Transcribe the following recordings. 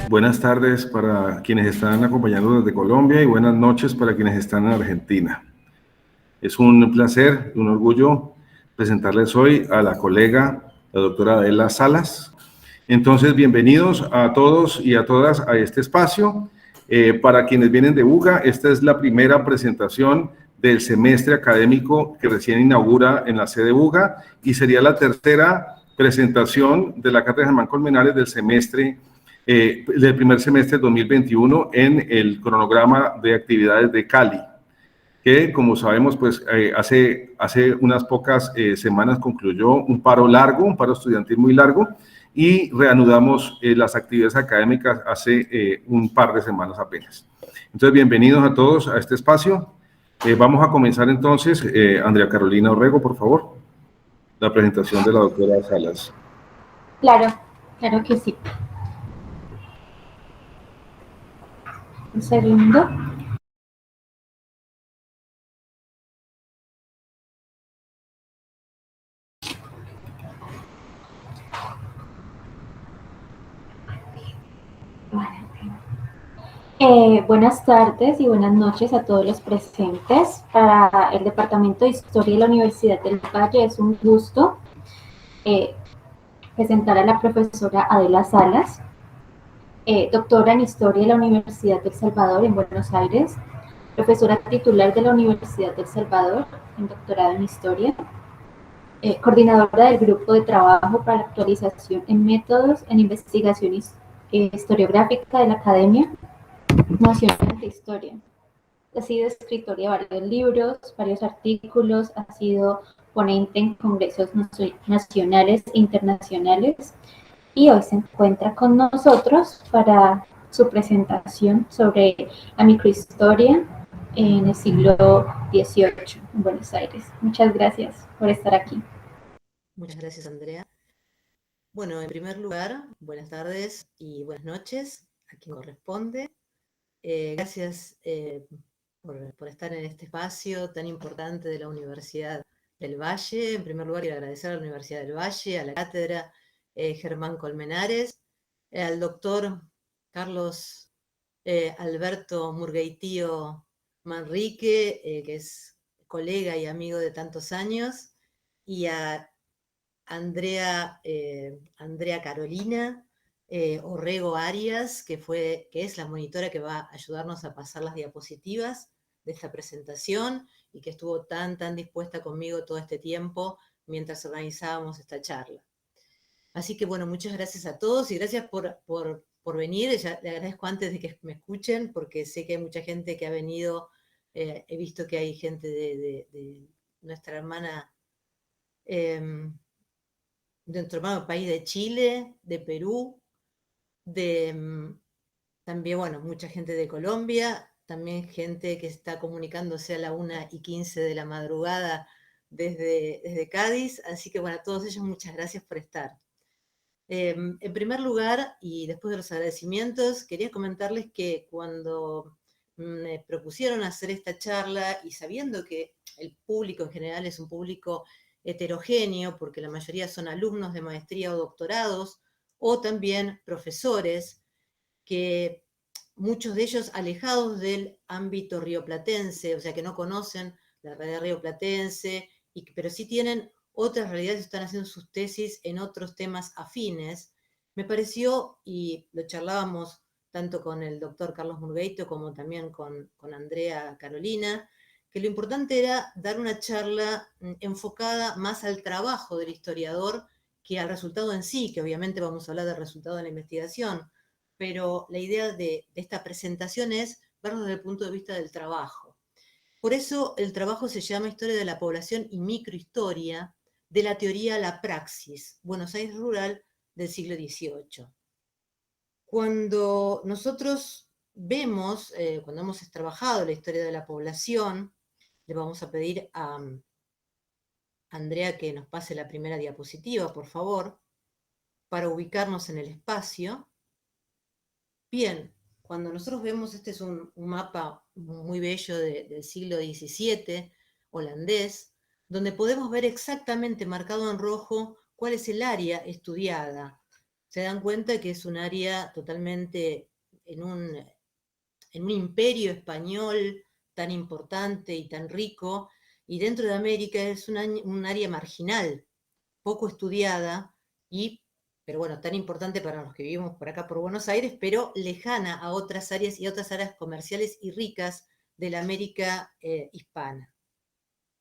Buenas tardes para quienes están acompañándonos desde Colombia y buenas noches para quienes están en Argentina. Es un placer, un orgullo presentarles hoy a la colega, la doctora Adela Salas. Entonces, bienvenidos a todos y a todas a este espacio. Para quienes vienen de UGA, esta es la primera presentación del semestre académico que recién inaugura en la sede UGA y sería la tercera presentación de la Cátedra Germán Colmenares del semestre del primer semestre 2021 en el cronograma de actividades de Cali, que como sabemos, pues hace unas pocas semanas concluyó un paro largo, un paro estudiantil muy largo, y reanudamos las actividades académicas hace un par de semanas apenas. Entonces, bienvenidos a todos a este espacio. Vamos a comenzar entonces. Andrea Carolina Orrego, por favor, la presentación de la doctora Salas. Claro, claro que sí. Un segundo. Buenas tardes y buenas noches a todos los presentes. Para el Departamento de Historia de la Universidad del Valle es un gusto presentar a la profesora Adela Salas, doctora en Historia de la Universidad del Salvador en Buenos Aires, profesora titular de la Universidad del Salvador en doctorado en Historia, coordinadora del Grupo de Trabajo para la Actualización en Métodos en Investigación Historiográfica de la Academia Nacional de Historia. Ha sido escritora de varios libros, varios artículos, ha sido ponente en congresos nacionales e internacionales y hoy se encuentra con nosotros para su presentación sobre la microhistoria en el siglo XVIII en Buenos Aires. Muchas gracias por estar aquí. Muchas gracias, Andrea. Bueno, en primer lugar, buenas tardes y buenas noches a quien corresponde. Gracias por estar en este espacio tan importante de la Universidad del Valle. En primer lugar, quiero agradecer a la Universidad del Valle, a la cátedra Germán Colmenares, al doctor Carlos Alberto Murgueitío Manrique, que es colega y amigo de tantos años, y a Andrea Carolina Orrego Arias, que es la monitora que va a ayudarnos a pasar las diapositivas de esta presentación y que estuvo tan dispuesta conmigo todo este tiempo mientras organizábamos esta charla. Así que bueno, muchas gracias a todos y gracias por venir. Ya le agradezco antes de que me escuchen porque sé que hay mucha gente que ha venido. He visto que hay gente de nuestra hermana de nuestro hermano país de Chile, de Perú, también, bueno, mucha gente de Colombia, también gente que está comunicándose a la 1:15 de la madrugada desde Cádiz, así que bueno, a todos ellos muchas gracias por estar. En primer lugar, y después de los agradecimientos, quería comentarles que cuando me propusieron hacer esta charla y sabiendo que el público en general es un público heterogéneo, porque la mayoría son alumnos de maestría o doctorados, o también profesores, que muchos de ellos alejados del ámbito rioplatense, o sea que no conocen la realidad rioplatense, pero sí tienen otras realidades, están haciendo sus tesis en otros temas afines. Me pareció, y lo charlábamos tanto con el doctor Carlos Murgueito como también con Andrea Carolina, que lo importante era dar una charla enfocada más al trabajo del historiador que al resultado en sí, que obviamente vamos a hablar del resultado de la investigación, pero la idea de esta presentación es verlo desde el punto de vista del trabajo. Por eso el trabajo se llama Historia de la Población y Microhistoria, de la teoría a la praxis, Buenos Aires rural del siglo XVIII. Cuando nosotros vemos, cuando hemos trabajado la historia de la población, le vamos a pedir a Andrea que nos pase la primera diapositiva, por favor, para ubicarnos en el espacio. Bien, cuando nosotros vemos, este es un mapa muy bello del siglo XVII, holandés, donde podemos ver exactamente marcado en rojo cuál es el área estudiada. O se dan cuenta que es un área totalmente en un imperio español tan importante y tan rico, y dentro de América es un área marginal, poco estudiada, pero bueno, tan importante para los que vivimos por acá por Buenos Aires, pero lejana a otras áreas y otras áreas comerciales y ricas de la América hispana.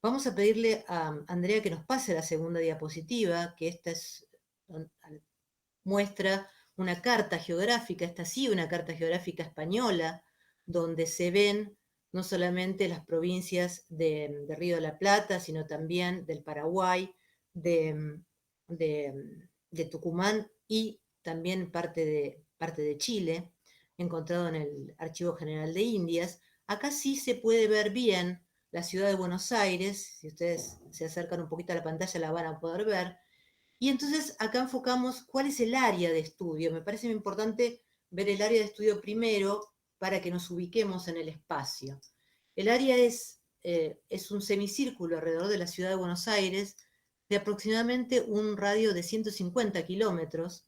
Vamos a pedirle a Andrea que nos pase la segunda diapositiva, que esta muestra una carta geográfica, esta sí una carta geográfica española, donde se ven no solamente las provincias de Río de la Plata, sino también del Paraguay, de, de Tucumán y también parte de Chile, encontrado en el Archivo General de Indias. Acá sí se puede ver bien la ciudad de Buenos Aires, si ustedes se acercan un poquito a la pantalla la van a poder ver, y entonces acá enfocamos cuál es el área de estudio. Me parece muy importante ver el área de estudio primero para que nos ubiquemos en el espacio. El área es un semicírculo alrededor de la ciudad de Buenos Aires de aproximadamente un radio de 150 kilómetros,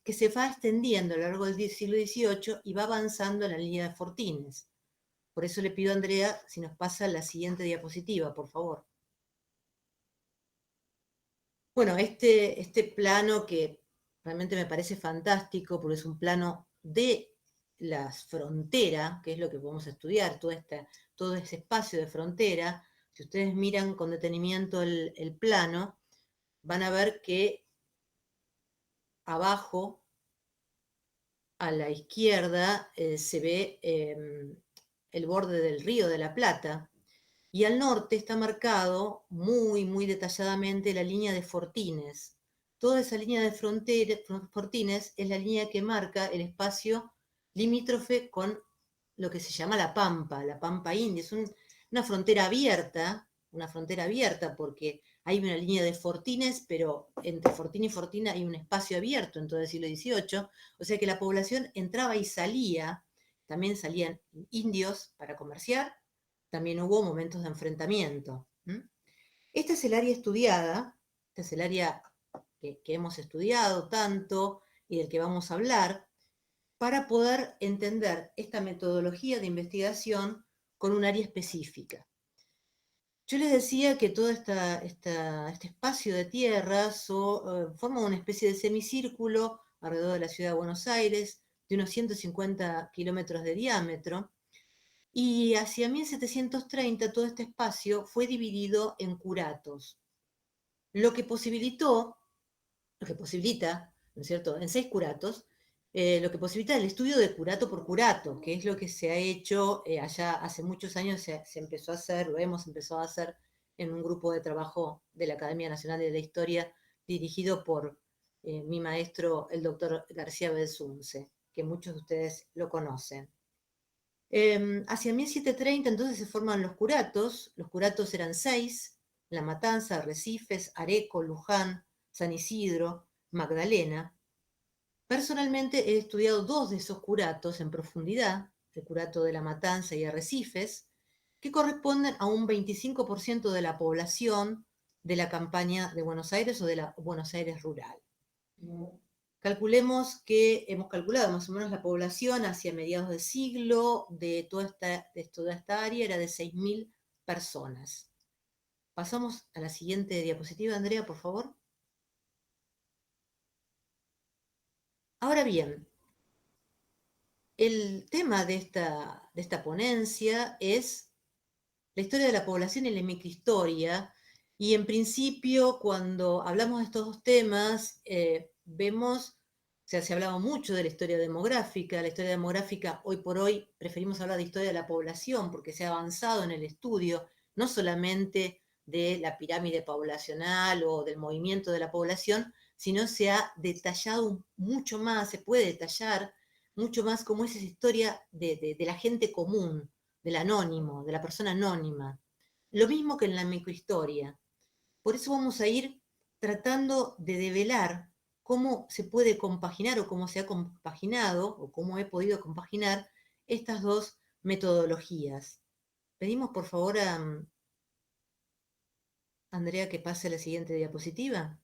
que se va extendiendo a lo largo del siglo XVIII y va avanzando en la línea de Fortines. Por eso le pido a Andrea si nos pasa la siguiente diapositiva, por favor. Bueno, este plano que realmente me parece fantástico, porque es un plano de la frontera, que es lo que podemos estudiar, todo ese espacio de frontera. Si ustedes miran con detenimiento el plano, van a ver que abajo, a la izquierda, se ve el borde del Río de la Plata, y al norte está marcado muy, muy detalladamente la línea de Fortines. Toda esa línea de Fortines es la línea que marca el espacio limítrofe con lo que se llama la Pampa India. Es una frontera abierta porque hay una línea de Fortines, pero entre Fortín y Fortín hay un espacio abierto en todo el siglo XVIII, o sea que la población entraba y salía, también salían indios para comerciar, también hubo momentos de enfrentamiento. Esta es el área estudiada, este es el área que hemos estudiado tanto y del que vamos a hablar, para poder entender esta metodología de investigación con un área específica. Yo les decía que todo este espacio de tierra forma una especie de semicírculo alrededor de la ciudad de Buenos Aires, de unos 150 kilómetros de diámetro, y hacia 1730 todo este espacio fue dividido en curatos, lo que posibilita, ¿no es cierto?, en 6 curatos, lo que posibilita el estudio de curato por curato, que es lo que se ha hecho allá hace muchos años, se empezó a hacer, lo hemos empezado a hacer en un grupo de trabajo de la Academia Nacional de la Historia, dirigido por mi maestro, el doctor García Belsunce, que muchos de ustedes lo conocen. Hacia 1730 entonces se forman los curatos eran 6, La Matanza, Arrecifes, Areco, Luján, San Isidro, Magdalena. Personalmente he estudiado 2 de esos curatos en profundidad, el curato de La Matanza y Arrecifes, que corresponden a un 25% de la población de la campaña de Buenos Aires o de la Buenos Aires rural. Calculemos que hemos calculado más o menos la población hacia mediados del siglo de toda esta área era de 6.000 personas. Pasamos a la siguiente diapositiva, Andrea, por favor. Ahora bien, el tema de esta ponencia es la historia de la población y la microhistoria, y en principio cuando hablamos de estos dos temas vemos, o sea, se ha hablado mucho de la historia demográfica. La historia demográfica, hoy por hoy, preferimos hablar de historia de la población porque se ha avanzado en el estudio, no solamente de la pirámide poblacional o del movimiento de la población, sino se ha detallado mucho más, se puede detallar mucho más cómo es esa historia de la gente común, del anónimo, de la persona anónima. Lo mismo que en la microhistoria. Por eso vamos a ir tratando de develar cómo se puede compaginar o cómo se ha compaginado o cómo he podido compaginar estas dos metodologías. Pedimos por favor a Andrea que pase a la siguiente diapositiva.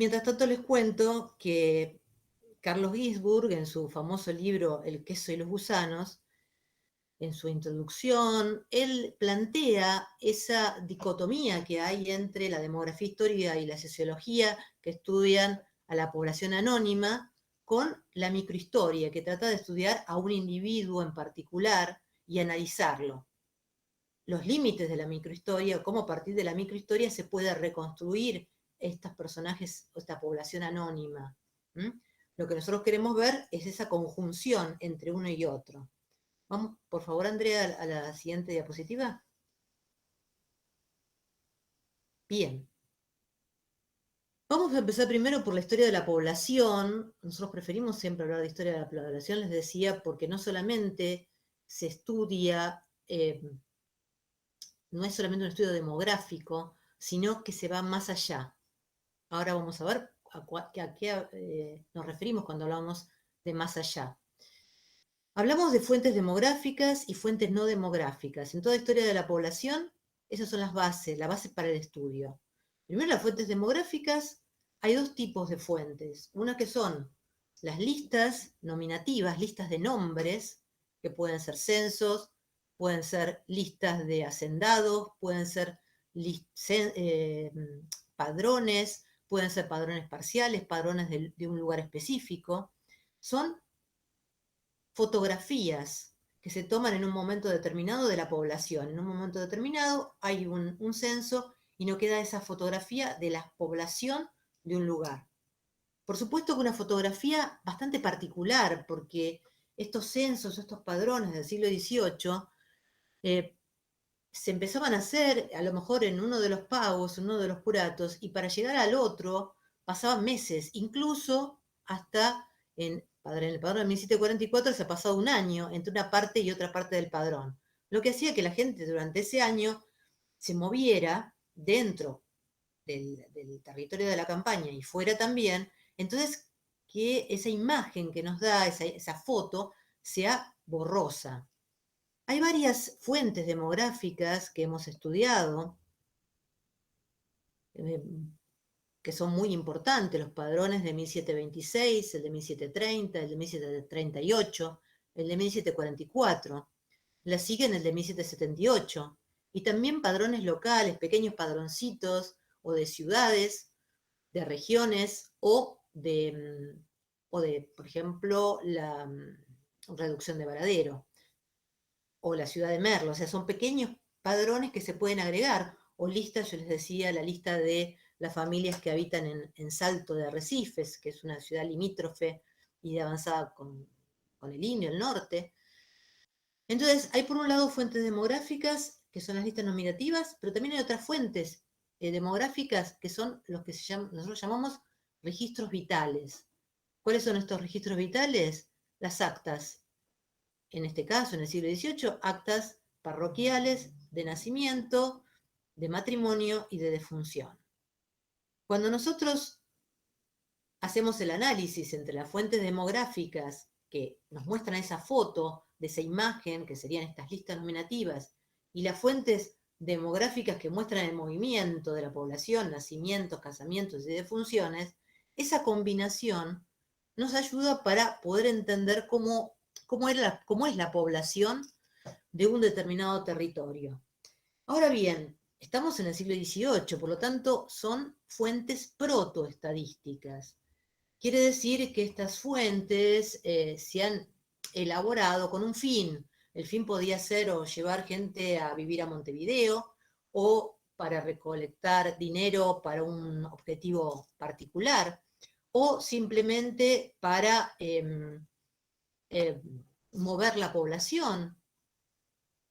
Mientras tanto les cuento que Carlos Ginzburg, en su famoso libro El queso y los gusanos, en su introducción, él plantea esa dicotomía que hay entre la demografía histórica y la sociología que estudian a la población anónima con la microhistoria, que trata de estudiar a un individuo en particular y analizarlo. Los límites de la microhistoria, cómo a partir de la microhistoria se puede reconstruir estos personajes, esta población anónima. ¿Mm? Lo que nosotros queremos ver es esa conjunción entre uno y otro. Vamos, por favor, Andrea, a la siguiente diapositiva. Bien. Vamos a empezar primero por la historia de la población. Nosotros preferimos siempre hablar de historia de la población, les decía, porque no solamente se estudia, no es solamente un estudio demográfico, sino que se va más allá. Ahora vamos a ver a qué nos referimos cuando hablamos de más allá. Hablamos de fuentes demográficas y fuentes no demográficas. En toda historia de la población, esas son las bases para el estudio. Primero, las fuentes demográficas, hay dos tipos de fuentes. Una que son las listas nominativas, listas de nombres, que pueden ser censos, pueden ser listas de hacendados, pueden ser padrones, pueden ser padrones parciales, padrones de un lugar específico. Son fotografías que se toman en un momento determinado de la población. En un momento determinado hay un censo y no queda esa fotografía de la población de un lugar. Por supuesto que una fotografía bastante particular, porque estos censos, estos padrones del siglo XVIII, se empezaban a hacer a lo mejor en uno de los pagos, en uno de los curatos, y para llegar al otro pasaban meses, incluso hasta en el padrón de 1744 se ha pasado un año entre una parte y otra parte del padrón, lo que hacía que la gente durante ese año se moviera dentro del territorio de la campaña y fuera también, entonces que esa imagen que nos da, esa foto, sea borrosa. Hay varias fuentes demográficas que hemos estudiado, que son muy importantes, los padrones de 1726, el de 1730, el de 1738, el de 1744. La siguen el de 1778. Y también padrones locales, pequeños padroncitos, o de ciudades, de regiones, por ejemplo, la reducción de Varadero o la ciudad de Merlo, o sea, son pequeños padrones que se pueden agregar, o listas, yo les decía, la lista de las familias que habitan en Salto de Arrecifes, que es una ciudad limítrofe y de avanzada con el Indio, el norte. Entonces, hay por un lado fuentes demográficas, que son las listas nominativas, pero también hay otras fuentes demográficas que son los que nosotros llamamos registros vitales. ¿Cuáles son estos registros vitales? Las actas. En este caso, en el siglo XVIII, actas parroquiales de nacimiento, de matrimonio y de defunción. Cuando nosotros hacemos el análisis entre las fuentes demográficas que nos muestran esa foto de esa imagen, que serían estas listas nominativas, y las fuentes demográficas que muestran el movimiento de la población, nacimientos, casamientos y defunciones, esa combinación nos ayuda para poder entender cómo es la población de un determinado territorio. Ahora bien, estamos en el siglo XVIII, por lo tanto son fuentes protoestadísticas. Quiere decir que estas fuentes se han elaborado con un fin. El fin podía ser o llevar gente a vivir a Montevideo, o para recolectar dinero para un objetivo particular, o simplemente para mover la población.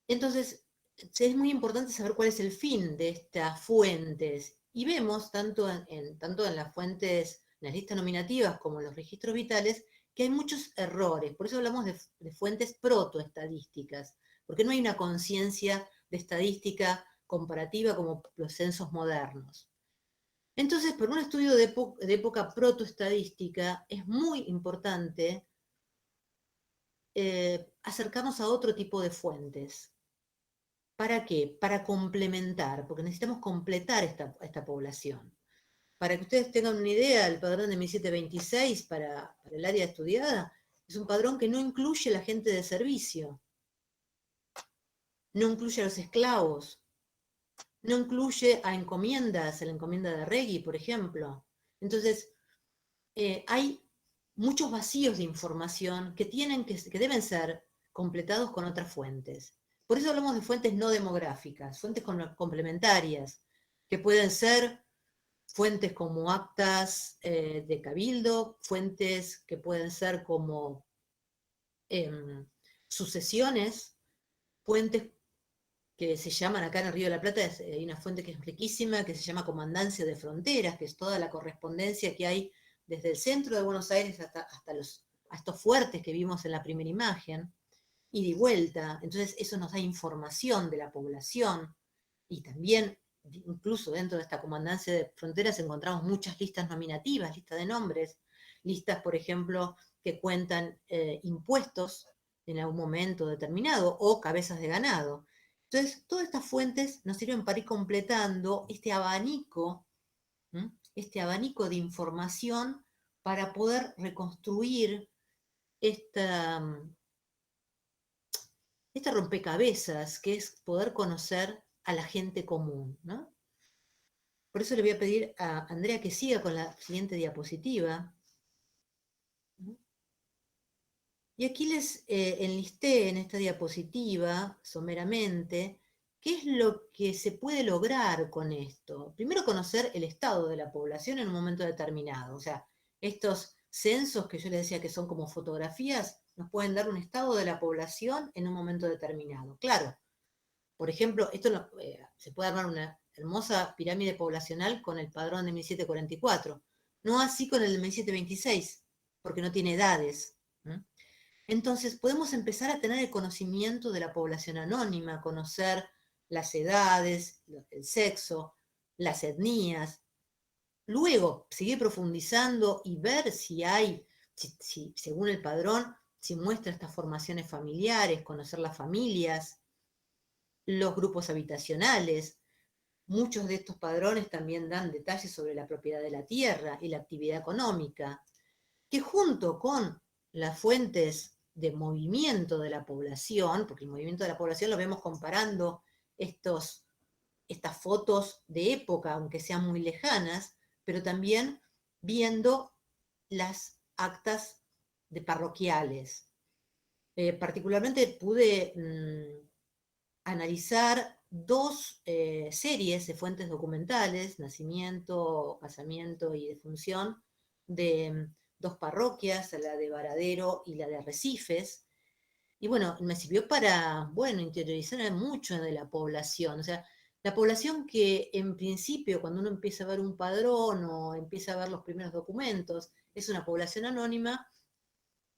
Entonces, es muy importante saber cuál es el fin de estas fuentes. Y vemos, tanto en las fuentes, en las listas nominativas como en los registros vitales, que hay muchos errores. Por eso hablamos de fuentes protoestadísticas, porque no hay una conciencia de estadística comparativa como los censos modernos. Entonces, por un estudio de época protoestadística, es muy importante acercarnos a otro tipo de fuentes. ¿Para qué? Para complementar, porque necesitamos completar esta población. Para que ustedes tengan una idea, el padrón de 1726 para el área estudiada es un padrón que no incluye a la gente de servicio, no incluye a los esclavos, no incluye a encomiendas, a la encomienda de Regui, por ejemplo. Entonces, hay muchos vacíos de información que deben ser completados con otras fuentes. Por eso hablamos de fuentes no demográficas, fuentes complementarias, que pueden ser fuentes como actas de cabildo, fuentes que pueden ser como sucesiones, fuentes que se llaman acá en el Río de la Plata, hay una fuente que es riquísima, que se llama Comandancia de Fronteras, que es toda la correspondencia que hay desde el centro de Buenos Aires hasta estos fuertes que vimos en la primera imagen, y de vuelta. Entonces eso nos da información de la población, y también, incluso dentro de esta Comandancia de Fronteras, encontramos muchas listas nominativas, listas de nombres, listas, por ejemplo, que cuentan impuestos en algún momento determinado, o cabezas de ganado. Entonces, todas estas fuentes nos sirven para ir completando este abanico de información para poder reconstruir esta rompecabezas que es poder conocer a la gente común, ¿no? Por eso le voy a pedir a Andrea que siga con la siguiente diapositiva. Y aquí les enlisté en esta diapositiva, someramente, qué es lo que se puede lograr con esto. Primero, conocer el estado de la población en un momento determinado. O sea, estos censos que yo les decía que son como fotografías, nos pueden dar un estado de la población en un momento determinado. Claro, por ejemplo, se puede armar una hermosa pirámide poblacional con el padrón de 1744. No así con el de 1726, porque no tiene edades. Entonces podemos empezar a tener el conocimiento de la población anónima, conocer las edades, el sexo, las etnias. Luego, seguir profundizando y ver si hay, según el padrón, si muestra estas formaciones familiares, conocer las familias, los grupos habitacionales. Muchos de estos padrones también dan detalles sobre la propiedad de la tierra y la actividad económica, que junto con las fuentes de movimiento de la población, porque el movimiento de la población lo vemos comparando estas fotos de época, aunque sean muy lejanas, pero también viendo las actas de parroquiales. Particularmente pude analizar dos series de fuentes documentales, nacimiento, casamiento y defunción, de dos parroquias, la de Varadero y la de Arrecifes, y bueno, me sirvió para, bueno, interiorizar mucho de la población. O sea, la población que en principio, cuando uno empieza a ver un padrón o empieza a ver los primeros documentos, es una población anónima,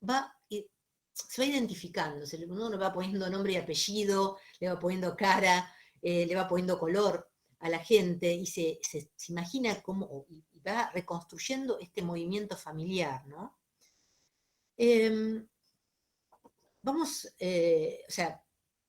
se va identificando, uno le va poniendo nombre y apellido, le va poniendo cara, le va poniendo color a la gente, y se imagina cómo, y va reconstruyendo este movimiento familiar, ¿no? O sea,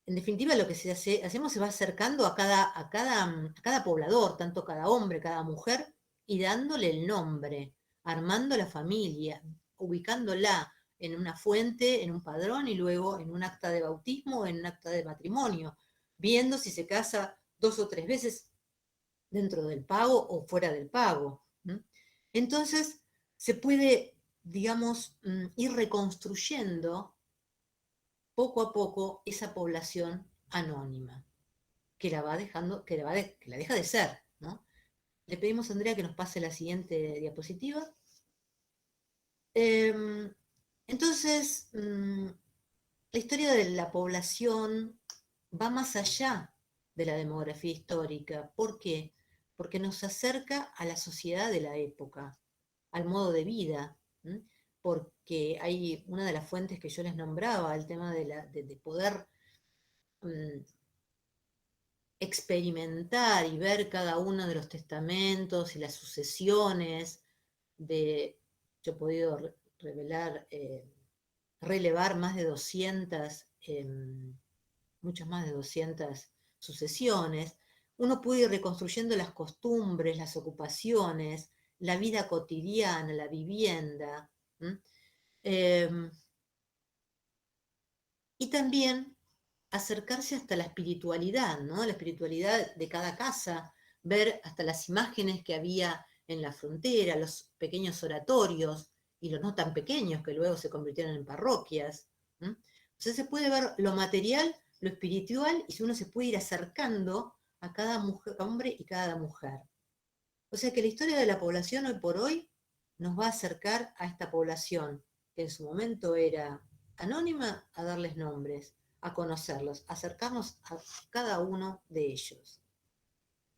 en definitiva lo que hacemos se va acercando a cada poblador, tanto cada hombre, cada mujer, y dándole el nombre, armando la familia, ubicándola en una fuente, en un padrón, y luego en un acta de bautismo o en un acta de matrimonio, viendo si se casa 2 o 3 veces dentro del pago o fuera del pago. Entonces, se puede, digamos, ir reconstruyendo poco a poco esa población anónima, que la va dejando, que la deja de ser, ¿no? Le pedimos a Andrea que nos pase la siguiente diapositiva. Entonces, la historia de la población va más allá de la demografía histórica. ¿Por qué? Porque nos acerca a la sociedad de la época, al modo de vida, porque hay una de las fuentes que yo les nombraba, el tema de poder experimentar y ver cada uno de los testamentos y las sucesiones. Yo he podido relevar más de 200, muchas más de 200 sucesiones. Uno puede ir reconstruyendo las costumbres, las ocupaciones, la vida cotidiana, la vivienda. Y también acercarse hasta la espiritualidad, ¿no? La espiritualidad de cada casa, ver hasta las imágenes que había en la frontera, los pequeños oratorios y los no tan pequeños que luego se convirtieron en parroquias. Entonces se puede ver lo material, lo espiritual, y uno se puede ir acercando a cada mujer, hombre y cada mujer. O sea que la historia de la población hoy por hoy nos va a acercar a esta población, que en su momento era anónima, a darles nombres, a conocerlos, a acercarnos a cada uno de ellos.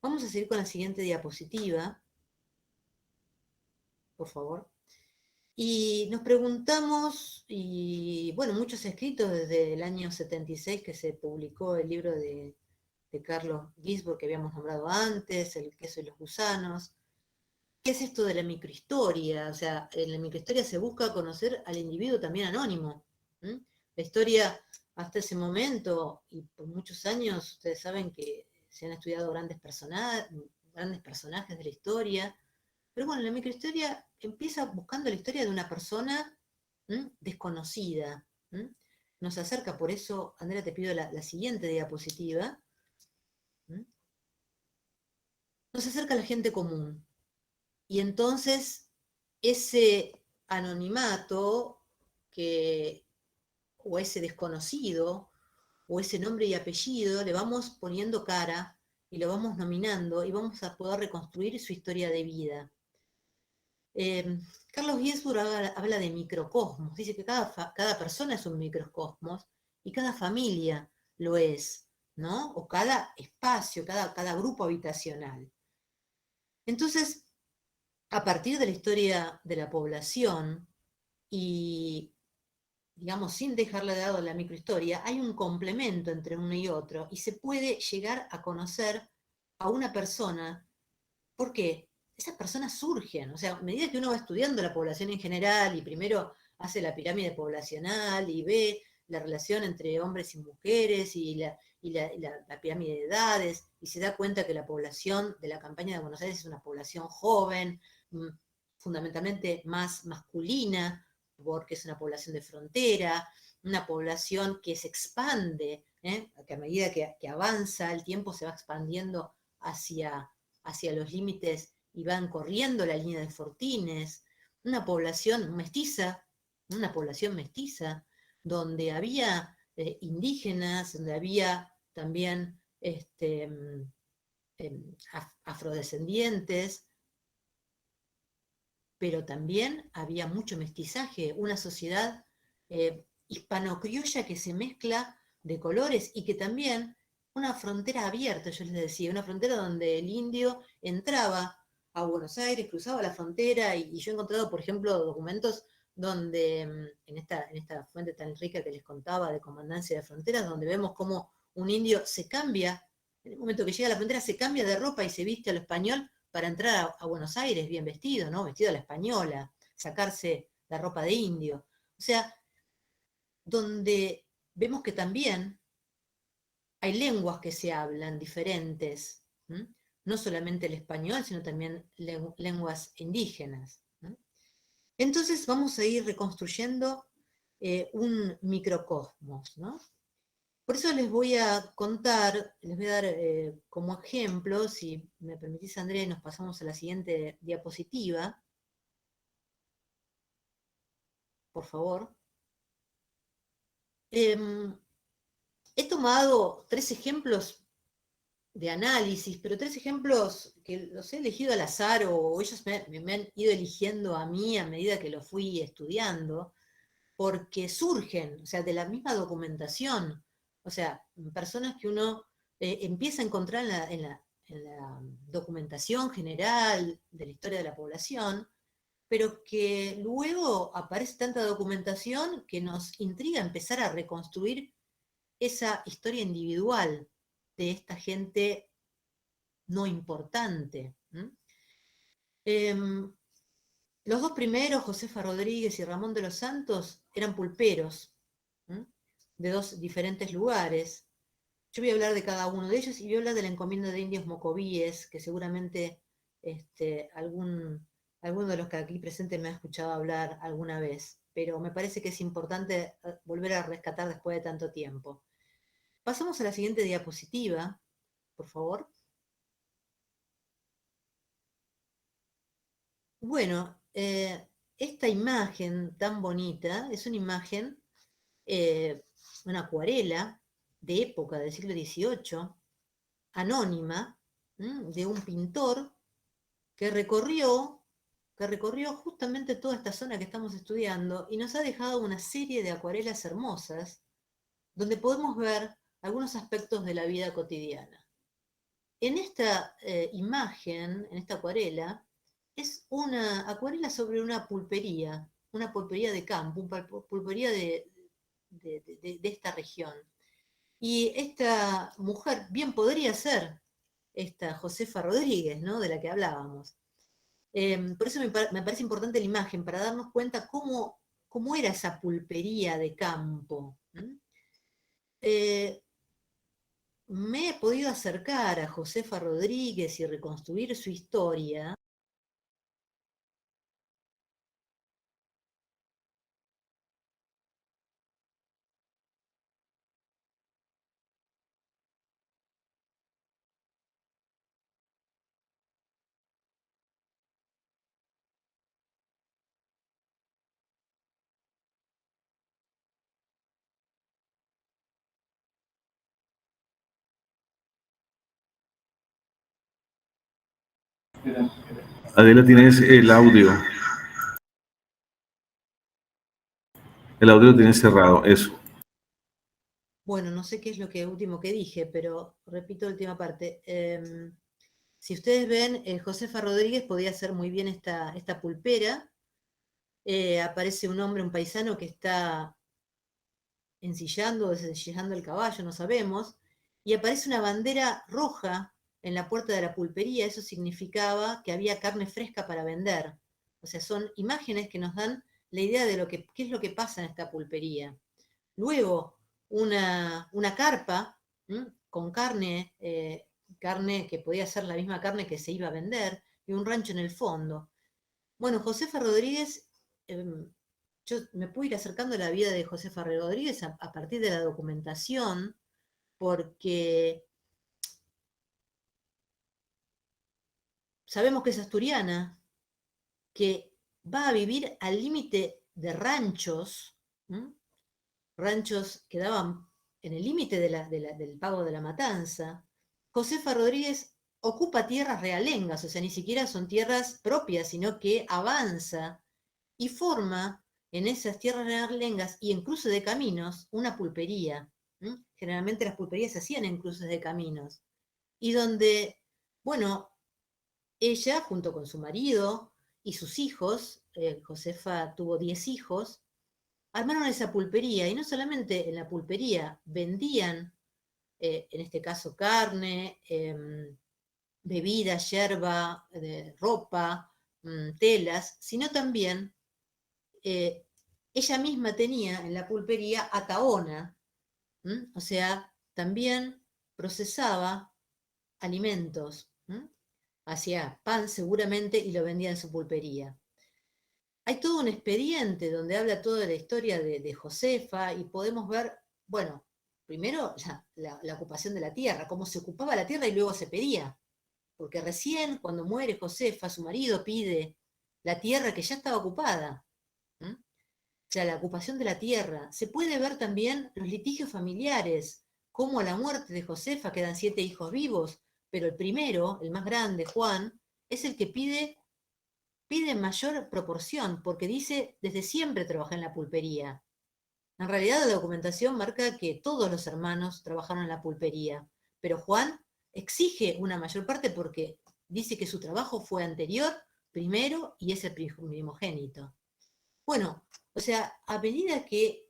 Vamos a seguir con la siguiente diapositiva, por favor. Y nos preguntamos, y bueno, muchos escritos desde el año 76 que se publicó el libro de Carlos Gisbert que habíamos nombrado antes, El queso y los gusanos. ¿Qué es esto de la microhistoria? O sea, en la microhistoria se busca conocer al individuo también anónimo. La historia hasta ese momento, y por muchos años, ustedes saben que se han estudiado grandes personajes de la historia, pero bueno, la microhistoria empieza buscando la historia de una persona desconocida. Nos acerca, por eso, Andrea, te pido la siguiente diapositiva. Nos acerca a la gente común. Y entonces ese anonimato o ese desconocido, o ese nombre y apellido, le vamos poniendo cara y lo vamos nominando y vamos a poder reconstruir su historia de vida. Carlos Gisbert habla de microcosmos, dice que cada persona es un microcosmos y cada familia lo es, ¿no? O cada espacio, cada grupo habitacional. Entonces, a partir de la historia de la población y, digamos, sin dejarle de lado la microhistoria, hay un complemento entre uno y otro y se puede llegar a conocer a una persona. ¿Por qué? Esas personas surgen, o sea, a medida que uno va estudiando la población en general y primero hace la pirámide poblacional y ve la relación entre hombres y mujeres y la pirámide de edades, y se da cuenta que la población de la campaña de Buenos Aires es una población joven, fundamentalmente más masculina, porque es una población de frontera, una población que se expande, que a medida que avanza el tiempo se va expandiendo hacia los límites y van corriendo la línea de Fortines, una población mestiza, donde había indígenas, donde había también afrodescendientes, pero también había mucho mestizaje, una sociedad hispano-criolla que se mezcla de colores y que también una frontera abierta, yo les decía, una frontera donde el indio entraba a Buenos Aires, cruzaba la frontera, y yo he encontrado, por ejemplo, documentos donde, en esta fuente tan rica que les contaba de Comandancia de Fronteras, donde vemos cómo un indio se cambia, en el momento que llega a la frontera, se cambia de ropa y se viste a lo español para entrar a Buenos Aires bien vestido, ¿no? Vestido a la española, sacarse la ropa de indio. O sea, donde vemos que también hay lenguas que se hablan diferentes, no solamente el español, sino también lenguas indígenas. Entonces vamos a ir reconstruyendo un microcosmos, ¿no? Por eso les voy a contar, les voy a dar como ejemplo, si me permitís, Andrea, nos pasamos a la siguiente diapositiva, por favor. He tomado 3 ejemplos de análisis, pero 3 ejemplos que los he elegido al azar o ellos me han ido eligiendo a mí a medida que lo fui estudiando, porque surgen, o sea, de la misma documentación, o sea, personas que uno empieza a encontrar en la documentación general de la historia de la población, pero que luego aparece tanta documentación que nos intriga empezar a reconstruir esa historia individual de esta gente no importante. Los 2 primeros, Josefa Rodríguez y Ramón de los Santos, eran pulperos de 2 diferentes lugares. Yo voy a hablar de cada uno de ellos y voy a hablar de la encomienda de indios mocovíes, que seguramente algún alguno de los que aquí presentes me ha escuchado hablar alguna vez, pero me parece que es importante volver a rescatar después de tanto tiempo. Pasamos a la siguiente diapositiva, por favor. Bueno, esta imagen tan bonita es una imagen, una acuarela de época del siglo XVIII, anónima, de un pintor que recorrió justamente toda esta zona que estamos estudiando y nos ha dejado una serie de acuarelas hermosas donde podemos ver algunos aspectos de la vida cotidiana. En esta imagen, en esta acuarela, es una acuarela sobre una pulpería de campo, una pulpería de esta región. Y esta mujer bien podría ser esta Josefa Rodríguez, ¿no?, de la que hablábamos. Por eso me parece importante la imagen, para darnos cuenta cómo era esa pulpería de campo. Me he podido acercar a Josefa Rodríguez y reconstruir su historia. Adela, tienes el audio. El audio lo tienes cerrado, eso. Bueno, no sé qué es lo último que dije, pero repito la última parte. Si ustedes ven, Josefa Rodríguez podía hacer muy bien esta pulpera. Aparece un hombre, un paisano, que está ensillando o desensillando el caballo, no sabemos, y aparece una bandera roja en la puerta de la pulpería. Eso significaba que había carne fresca para vender. O sea, son imágenes que nos dan la idea de qué es lo que pasa en esta pulpería. Luego, una carpa con carne que podía ser la misma carne que se iba a vender, y un rancho en el fondo. Bueno, Josefa Rodríguez, yo me pude ir acercando a la vida de Josefa Rodríguez a partir de la documentación, porque sabemos que es asturiana, que va a vivir al límite de ranchos, ranchos que daban en el límite del pago de la matanza. Josefa Rodríguez ocupa tierras realengas, o sea, ni siquiera son tierras propias, sino que avanza y forma en esas tierras realengas y en cruces de caminos una pulpería. Generalmente las pulperías se hacían en cruces de caminos. Y donde, bueno, ella, junto con su marido y sus hijos, Josefa tuvo 10 hijos, armaron esa pulpería, y no solamente en la pulpería vendían, en este caso, carne, bebida, yerba, ropa, telas, sino también ella misma tenía en la pulpería ataona, o sea, también procesaba alimentos, hacía pan seguramente y lo vendía en su pulpería. Hay todo un expediente donde habla toda la historia de Josefa, y podemos ver, bueno, primero la ocupación de la tierra, cómo se ocupaba la tierra y luego se pedía. Porque recién cuando muere Josefa, su marido pide la tierra que ya estaba ocupada. O sea, la ocupación de la tierra. Se puede ver también los litigios familiares, cómo a la muerte de Josefa quedan 7 hijos vivos, pero el primero, el más grande, Juan, es el que pide mayor proporción, porque dice: desde siempre trabajé en la pulpería. En realidad la documentación marca que todos los hermanos trabajaron en la pulpería, pero Juan exige una mayor parte porque dice que su trabajo fue anterior, primero, y es el primogénito. Bueno, o sea, a medida que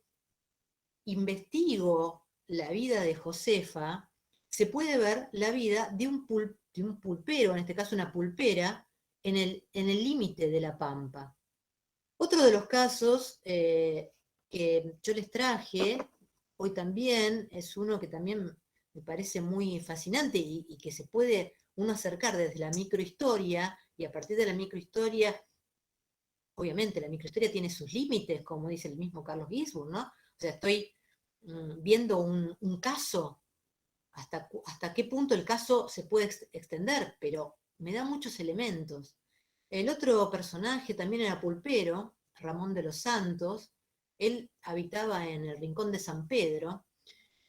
investigo la vida de Josefa, se puede ver la vida de un pulpero, en este caso una pulpera, en el límite de la Pampa. Otro de los casos que yo les traje hoy también es uno que también me parece muy fascinante y que se puede uno acercar desde la microhistoria, y a partir de la microhistoria obviamente la microhistoria tiene sus límites, como dice el mismo Carlos Gisborne, ¿no? O sea, estoy viendo un caso, hasta qué punto el caso se puede extender, pero me da muchos elementos. El otro personaje también era pulpero, Ramón de los Santos. Él habitaba en el Rincón de San Pedro,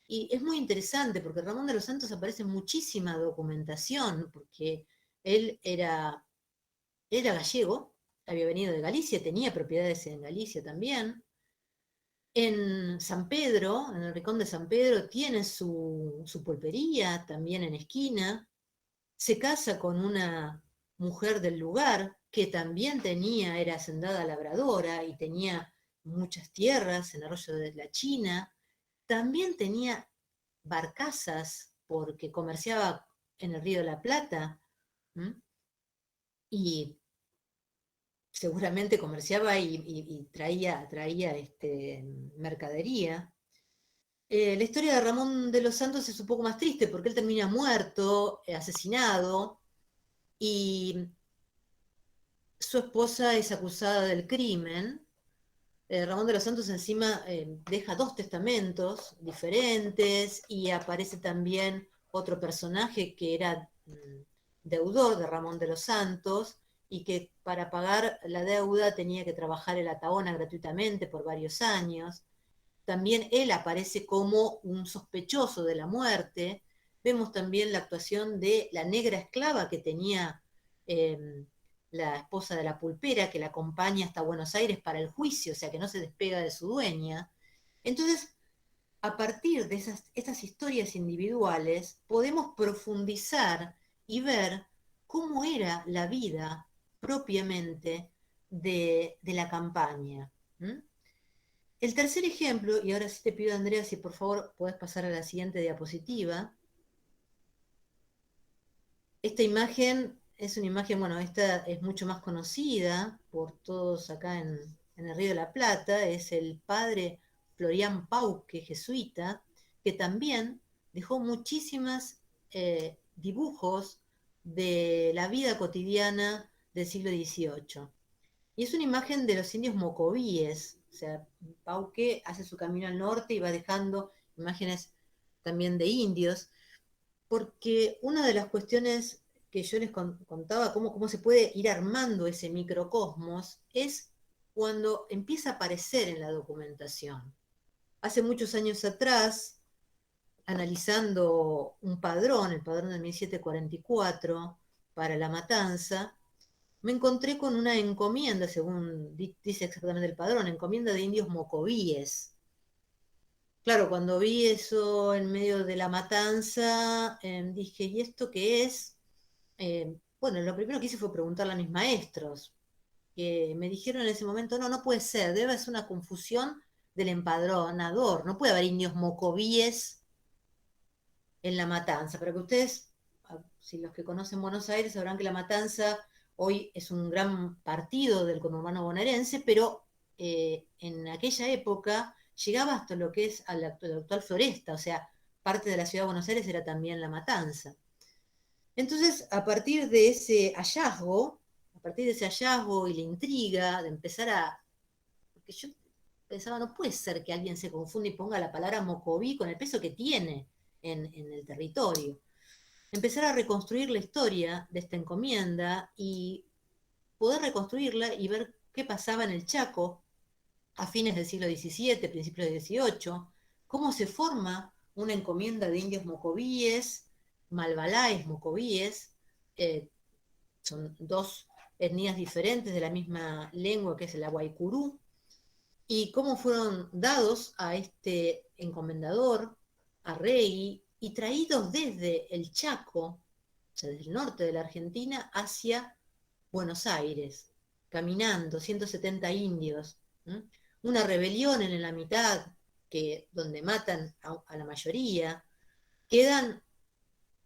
y es muy interesante porque Ramón de los Santos aparece en muchísima documentación, porque él era gallego, había venido de Galicia, tenía propiedades en Galicia también. En San Pedro, en el Rincón de San Pedro, tiene su pulpería, también en esquina. Se casa con una mujer del lugar que también era hacendada labradora y tenía muchas tierras en Arroyo de la China. También tenía barcazas porque comerciaba en el Río de la Plata. ¿m? Y seguramente comerciaba y traía mercadería. La historia de Ramón de los Santos es un poco más triste porque él termina muerto, asesinado, y su esposa es acusada del crimen. Ramón de los Santos encima deja 2 testamentos diferentes y aparece también otro personaje que era deudor de Ramón de los Santos y que para pagar la deuda tenía que trabajar en la Tahona gratuitamente por varios años. También él aparece como un sospechoso de la muerte. Vemos también la actuación de la negra esclava que tenía la esposa de la pulpera, que la acompaña hasta Buenos Aires para el juicio, o sea que no se despega de su dueña. Entonces, a partir de estas historias individuales, podemos profundizar y ver cómo era la vida propiamente de la campaña. ¿Mm? El tercer ejemplo, y ahora sí te pido, Andrea, si por favor podés pasar a la siguiente diapositiva. Esta imagen es una imagen, bueno, esta es mucho más conocida por todos acá en el Río de la Plata, es el padre Florián Pauque, jesuita, que también dejó muchísimos dibujos de la vida cotidiana del siglo XVIII. Y es una imagen de los indios mocovíes, o sea, Pauque hace su camino al norte y va dejando imágenes también de indios, porque una de las cuestiones que yo les contaba, cómo se puede ir armando ese microcosmos, es cuando empieza a aparecer en la documentación. Hace muchos años atrás, analizando un padrón, el padrón de 1744, para La Matanza, me encontré con una encomienda, según dice exactamente el padrón, encomienda de indios mocovíes. Claro, cuando vi eso en medio de la matanza, dije, ¿y esto qué es? Bueno, lo primero que hice fue preguntarle a mis maestros, que me dijeron en ese momento, no, no puede ser, debe ser una confusión del empadronador, no puede haber indios mocovíes en La Matanza, para que ustedes, si los que conocen Buenos Aires, sabrán que La Matanza hoy es un gran partido del conurbano bonaerense, pero en aquella época llegaba hasta lo que es la actual Floresta, o sea, parte de la ciudad de Buenos Aires era también La Matanza. Entonces, a partir de ese hallazgo, y la intriga de empezar porque yo pensaba, no puede ser que alguien se confunda y ponga la palabra mocoví con el peso que tiene en el territorio. Empezar a reconstruir la historia de esta encomienda y poder reconstruirla y ver qué pasaba en el Chaco a fines del siglo XVII, principios del XVIII, cómo se forma una encomienda de indios mocovíes, malbaláes mocovíes, son 2 etnias diferentes de la misma lengua que es el guaycurú, y cómo fueron dados a este encomendador, a Rey, y traídos desde el Chaco, o sea, desde el norte de la Argentina, hacia Buenos Aires, caminando, 170 indios. ¿Mm? Una rebelión en la mitad, donde matan a la mayoría, quedan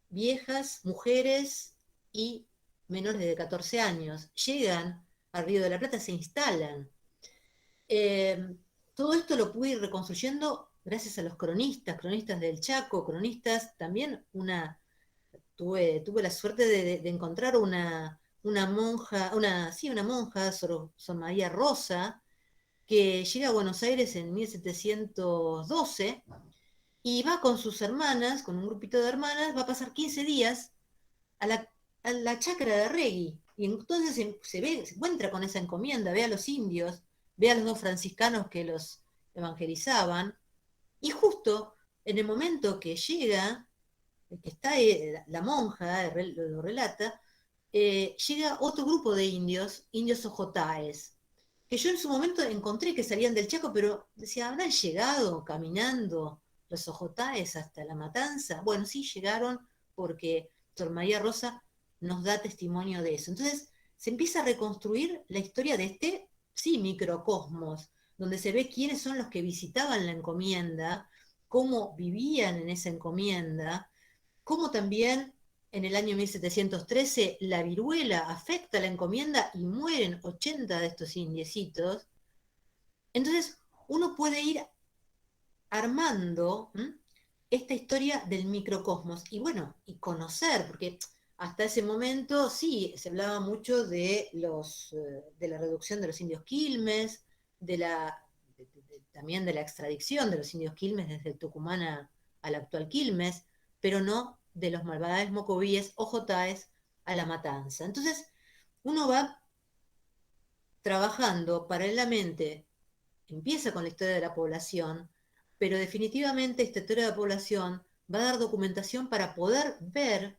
viejas, mujeres y menores de 14 años. Llegan al Río de la Plata, se instalan. Eh, Todo esto lo pude ir reconstruyendo gracias a los cronistas del Chaco, cronistas, también tuve la suerte de encontrar una monja, una monja, Sor María Rosa, que llega a Buenos Aires en 1712 y va con sus hermanas, con un grupito de hermanas, va a pasar 15 días a la chacra de Regui. Y entonces se encuentra con esa encomienda, ve a los indios, ve a los dos franciscanos que los evangelizaban, y justo en el momento que llega, que está la monja, lo relata, llega otro grupo de indios ojotaes, que yo en su momento encontré que salían del Chaco, pero decía, ¿habrán llegado caminando los ojotaes hasta La Matanza? Bueno, sí llegaron, porque Sor María Rosa nos da testimonio de eso. Entonces se empieza a reconstruir la historia de este, sí, microcosmos, donde se ve quiénes son los que visitaban la encomienda, cómo vivían en esa encomienda, cómo también en el año 1713 la viruela afecta la encomienda y mueren 80 de estos indiecitos. Entonces uno puede ir armando esta historia del microcosmos y bueno, y conocer, porque hasta ese momento sí, se hablaba mucho de la reducción de los indios quilmes, también de la extradición de los indios quilmes desde Tucumán al actual Quilmes, pero no de los malvadaes mocovíes o jotaes a La Matanza. Entonces, uno va trabajando paralelamente, empieza con la historia de la población, pero definitivamente esta historia de la población va a dar documentación para poder ver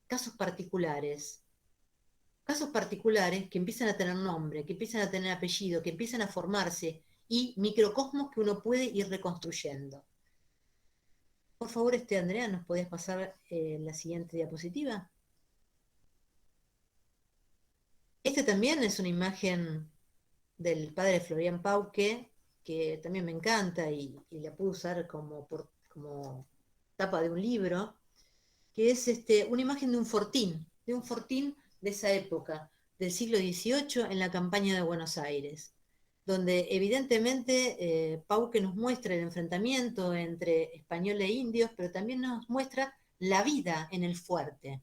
casos particulares que empiezan a tener nombre, que empiezan a tener apellido, que empiezan a formarse, y microcosmos que uno puede ir reconstruyendo. Por favor, Andrea, ¿nos podías pasar la siguiente diapositiva? Este también es una imagen del padre Florian Pauque, que también me encanta y la puedo usar como tapa de un libro, que es una imagen de un fortín de esa época, del siglo XVIII, en la campaña de Buenos Aires, donde evidentemente Pauque nos muestra el enfrentamiento entre español e indios, pero también nos muestra la vida en el fuerte.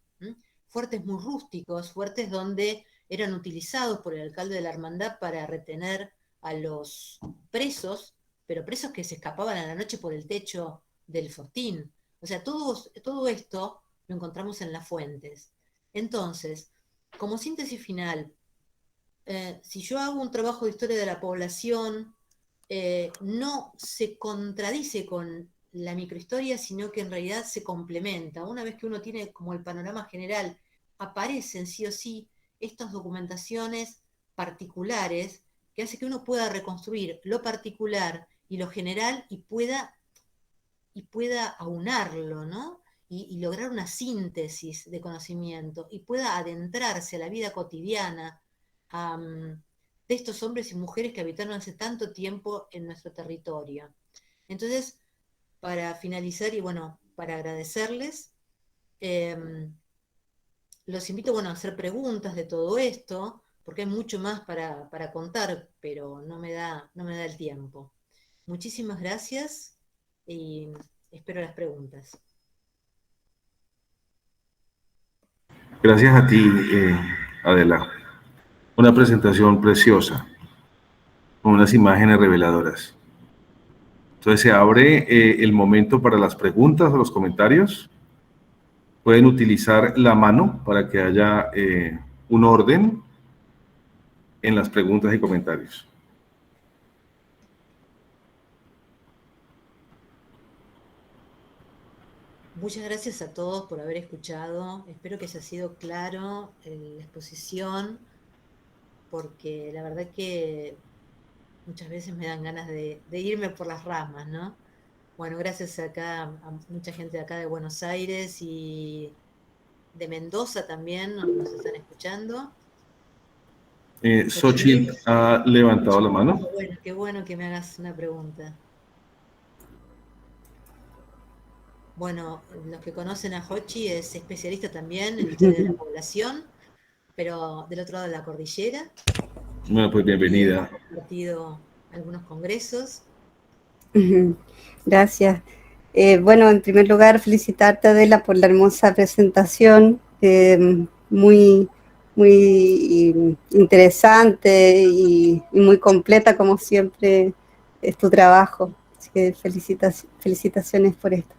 Fuertes muy rústicos, fuertes donde eran utilizados por el alcalde de la hermandad para retener a los presos, pero presos que se escapaban a la noche por el techo del fortín. O sea, todo esto lo encontramos en las fuentes. Entonces, como síntesis final, si yo hago un trabajo de historia de la población, no se contradice con la microhistoria, sino que en realidad se complementa. Una vez que uno tiene como el panorama general, aparecen sí o sí estas documentaciones particulares que hace que uno pueda reconstruir lo particular y lo general y pueda aunarlo, ¿no? Y lograr una síntesis de conocimiento y pueda adentrarse a la vida cotidiana de estos hombres y mujeres que habitaron hace tanto tiempo en nuestro territorio. Entonces, para finalizar y bueno, para agradecerles, los invito a hacer preguntas de todo esto, porque hay mucho más para contar, pero no me da el tiempo. Muchísimas gracias y espero las preguntas. Gracias a ti, Adela. Una presentación preciosa, con unas imágenes reveladoras. Entonces se abre el momento para las preguntas o los comentarios. Pueden utilizar la mano para que haya un orden en las preguntas y comentarios. Muchas gracias a todos por haber escuchado. Espero que haya sido claro la exposición, porque la verdad que muchas veces me dan ganas de irme por las ramas, ¿no? Bueno, gracias acá a mucha gente de acá de Buenos Aires y de Mendoza también nos están escuchando. Xochitl ha levantado la mano. Bueno, qué bueno que me hagas una pregunta. Bueno, los que conocen a Jochi es especialista también en historia de la población, pero del otro lado de la cordillera. Bueno, pues bienvenida. Ha compartido algunos congresos. Gracias. Bueno, en primer lugar, felicitarte, Adela, por la hermosa presentación, muy muy interesante y muy completa, como siempre, es tu trabajo. Así que felicitaciones por esto.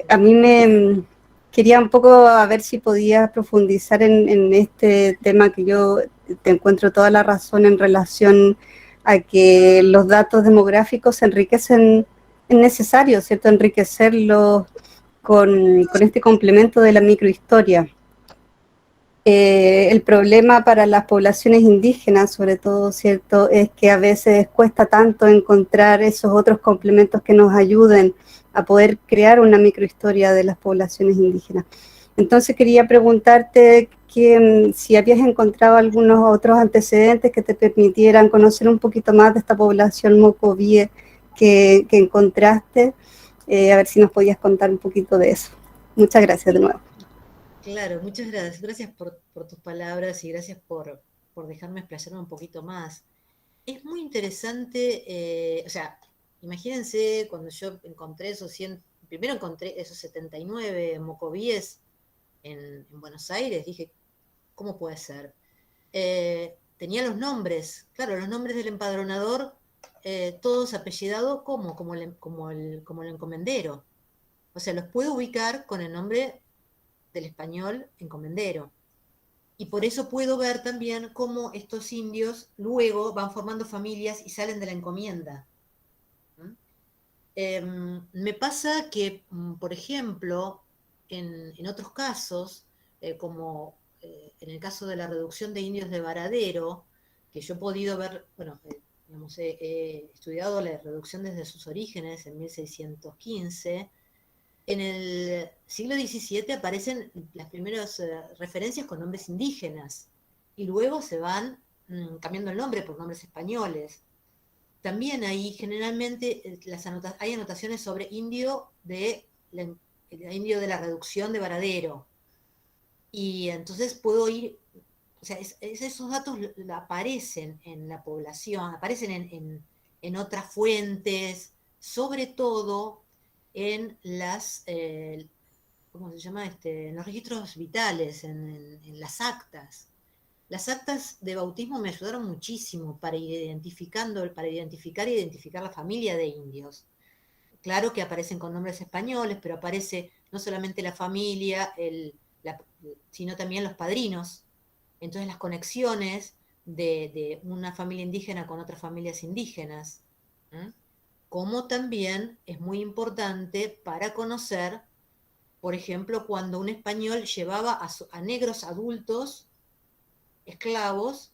A mí me quería un poco a ver si podías profundizar en este tema que yo te encuentro toda la razón en relación a que los datos demográficos se enriquecen, es necesario, ¿cierto? Enriquecerlos con este complemento de la microhistoria. El problema para las poblaciones indígenas, sobre todo, ¿cierto?, es que a veces cuesta tanto encontrar esos otros complementos que nos ayuden a poder crear una microhistoria de las poblaciones indígenas. Entonces quería preguntarte que, si habías encontrado algunos otros antecedentes que te permitieran conocer un poquito más de esta población mocovíe que encontraste, a ver si nos podías contar un poquito de eso. Muchas gracias de nuevo. Claro, muchas gracias. Gracias por tus palabras y gracias por dejarme explayarme un poquito más. Es muy interesante, o sea, imagínense cuando yo encontré esos 100, primero encontré esos 79 mocovíes en Buenos Aires, dije, ¿cómo puede ser? Tenía los nombres, claro, los nombres del empadronador, todos apellidados como el encomendero. O sea, los puedo ubicar con el nombre del español encomendero. Y por eso puedo ver también cómo estos indios luego van formando familias y salen de la encomienda. Me pasa que, por ejemplo, en otros casos, como en el caso de la reducción de indios de Varadero, que yo he podido ver, bueno, digamos, he estudiado la reducción desde sus orígenes en 1615. En el siglo XVII aparecen las primeras referencias con nombres indígenas y luego se van cambiando el nombre por nombres españoles. También ahí generalmente hay anotaciones sobre indio indio de la reducción de Varadero. Y entonces puedo ir, o sea, esos datos aparecen en la población, aparecen en otras fuentes, sobre todo en ¿cómo se llama? En los registros vitales, en las actas. Las actas de bautismo me ayudaron muchísimo para identificar e identificar la familia de indios. Claro que aparecen con nombres españoles, pero aparece no solamente la familia, sino también los padrinos. Entonces las conexiones de una familia indígena con otras familias indígenas. Como también es muy importante para conocer, por ejemplo, cuando un español llevaba a negros adultos esclavos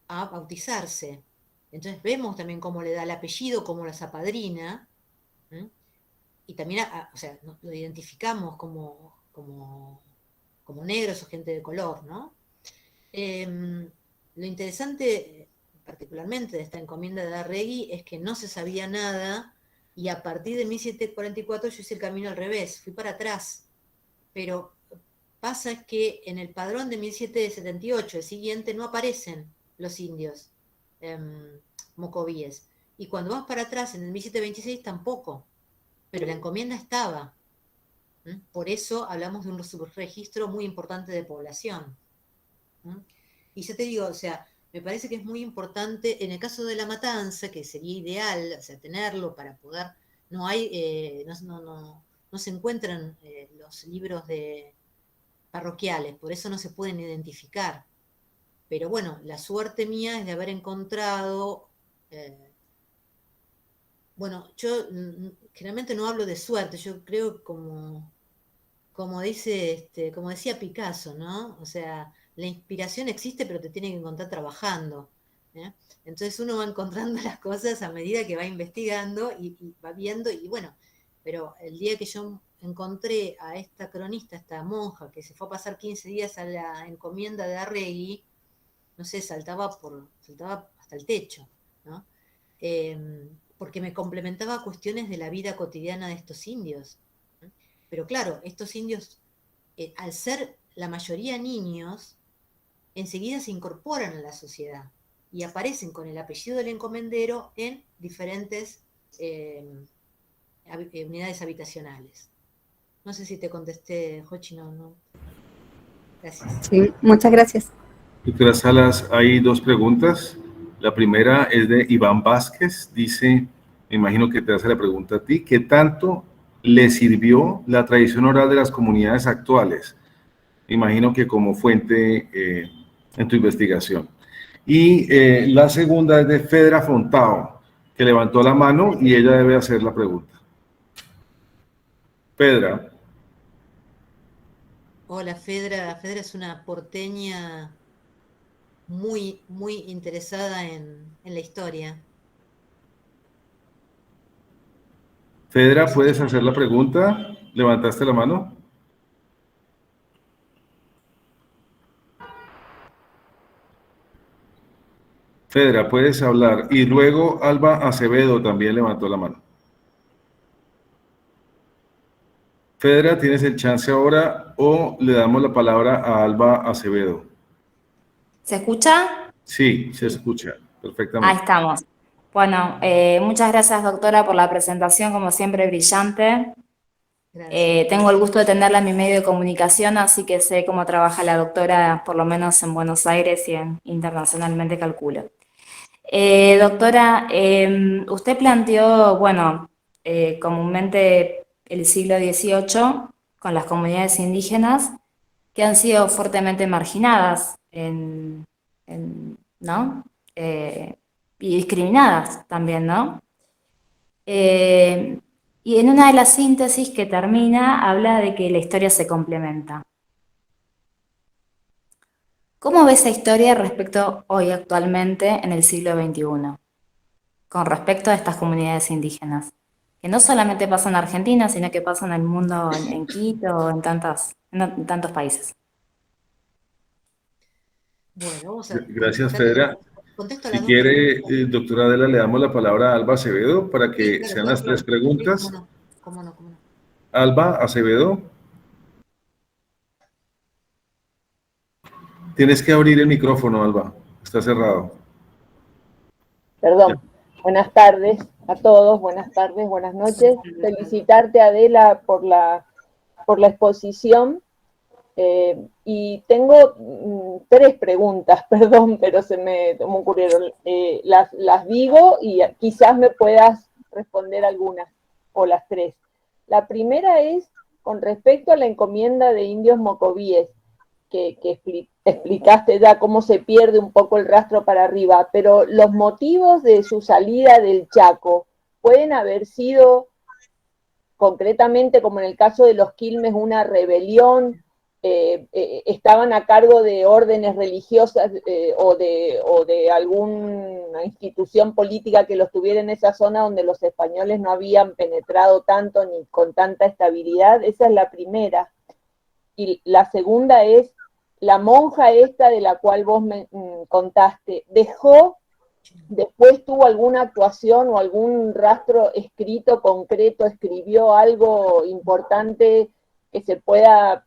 a bautizarse. Entonces vemos también cómo le da el apellido, cómo los apadrina, ¿eh? Y también o sea, lo identificamos como negros o gente de color, ¿no? Lo interesante, particularmente de esta encomienda de Arregui, es que no se sabía nada y a partir de 1744 yo hice el camino al revés, fui para atrás. Pero pasa que en el padrón de 1778, el siguiente, no aparecen los indios mocovíes. Y cuando vas para atrás, en el 1726 tampoco, pero la encomienda estaba. Por eso hablamos de un subregistro muy importante de población. Y ya te digo, o sea, me parece que es muy importante, en el caso de la matanza, que sería ideal, o sea, tenerlo para poder, no se encuentran los libros parroquiales, por eso no se pueden identificar. Pero bueno, la suerte mía es de haber encontrado, bueno, yo generalmente no hablo de suerte, yo creo como decía Picasso, ¿no? O sea, la inspiración existe, pero te tiene que encontrar trabajando. ¿Eh? Entonces uno va encontrando las cosas a medida que va investigando y va viendo, y bueno, pero el día que yo encontré a esta cronista, esta monja, que se fue a pasar 15 días a la encomienda de Arregui, no sé, saltaba hasta el techo, ¿no? Porque me complementaba cuestiones de la vida cotidiana de estos indios. Pero claro, estos indios, al ser la mayoría niños, enseguida se incorporan a la sociedad y aparecen con el apellido del encomendero en diferentes unidades habitacionales. No sé si te contesté, Jochi, no. Gracias. Sí, muchas gracias. Doctora Salas, hay dos preguntas. La primera es de Iván Vázquez. Dice, me imagino que te hace la pregunta a ti, ¿qué tanto le sirvió la tradición oral de las comunidades actuales? Me imagino que como fuente en tu investigación. Y la segunda es de Fedra Fontao, que levantó la mano y ella debe hacer la pregunta. Fedra. Hola, Fedra. Fedra es una porteña muy, muy interesada en la historia. Fedra, ¿puedes hacer la pregunta? ¿Levantaste la mano? Fedra, puedes hablar. Y luego Alba Acevedo también levantó la mano. Fedra, tienes el chance ahora o le damos la palabra a Alba Acevedo. ¿Se escucha? Sí, se escucha Ahí perfectamente. estamos. Bueno, muchas gracias, doctora, por la presentación, como siempre, brillante. Gracias. Tengo el gusto de tenerla en mi medio de comunicación, así que sé cómo trabaja la doctora, por lo menos en Buenos Aires y internacionalmente, calculo. Doctora, usted planteó, bueno, comúnmente el siglo XVIII con las comunidades indígenas que han sido fuertemente marginadas, ¿no? Y discriminadas también, ¿no? Y en una de las síntesis que termina, habla de que la historia se complementa. ¿Cómo ve esa historia respecto hoy actualmente en el siglo XXI? Con respecto a estas comunidades indígenas, que no solamente pasa en Argentina, sino que pasa en el mundo, en Quito, en tantos países. Bueno, vamos a Gracias, contestarle, Fedra. contesto Si las dos quiere, preguntas. doctora Adela, le damos la palabra a Alba Acevedo para Sí, que claro, sean claro, las tres claro. Sí, cómo preguntas. no, cómo no, cómo no. Alba Acevedo, tienes que abrir el micrófono, Alba. Está cerrado. Ya. Perdón. Buenas tardes a todos, buenas tardes, buenas noches. Felicitarte, Adela, por la exposición. Y tengo tres preguntas, perdón, pero se me ocurrieron. Las digo y quizás me puedas responder algunas o las tres. La primera es con respecto a la encomienda de indios mocovíes, que explicaste ya cómo se pierde un poco el rastro para arriba, pero los motivos de su salida del Chaco pueden haber sido concretamente, como en el caso de los Quilmes, una rebelión, estaban a cargo de órdenes religiosas o de alguna institución política que los tuviera en esa zona donde los españoles no habían penetrado tanto ni con tanta estabilidad. Esa es la primera. Y la segunda es, la monja esta de la cual vos me contaste, después tuvo alguna actuación o algún rastro escrito concreto, escribió algo importante que se pueda,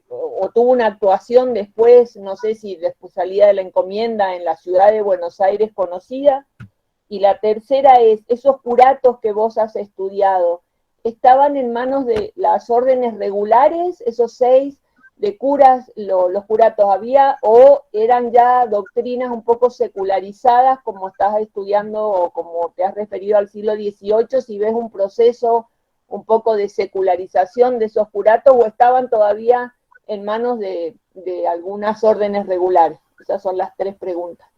o tuvo una actuación después, no sé si después salida de la encomienda en la ciudad de Buenos Aires conocida. Y la tercera es, esos curatos que vos has estudiado, ¿estaban en manos de las órdenes regulares, esos 6 de curas, los curatos había, o eran ya doctrinas un poco secularizadas, como estás estudiando o como te has referido al siglo XVIII, si ves un proceso un poco de secularización de esos curatos, o estaban todavía en manos de algunas órdenes regulares? Esas son las tres preguntas.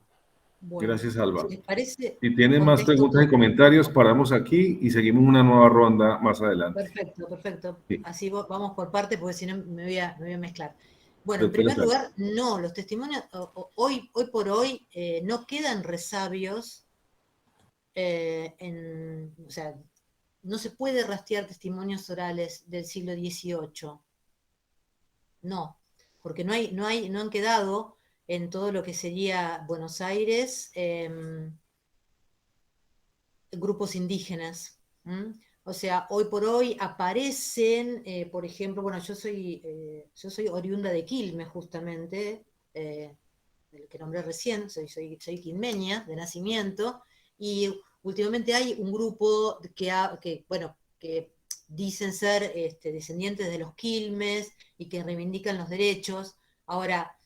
Bueno, Gracias, Alba. si les parece, Si tienen más contesto preguntas y todo. comentarios, paramos aquí y seguimos una nueva ronda más adelante. Perfecto, perfecto. Sí. Así vamos por parte, porque si no me voy a mezclar. Bueno, en Doctora primer Salas. lugar, no, los testimonios hoy por hoy no quedan resabios, o sea, no se puede rastrear testimonios orales del siglo XVIII. No, porque no han quedado en todo lo que sería Buenos Aires grupos indígenas. O sea, hoy por hoy aparecen, por ejemplo, bueno, yo soy oriunda de Quilmes, justamente, el que nombré recién, soy quilmeña de nacimiento, y últimamente hay un grupo que dicen ser descendientes de los Quilmes y que reivindican los derechos. Ahora,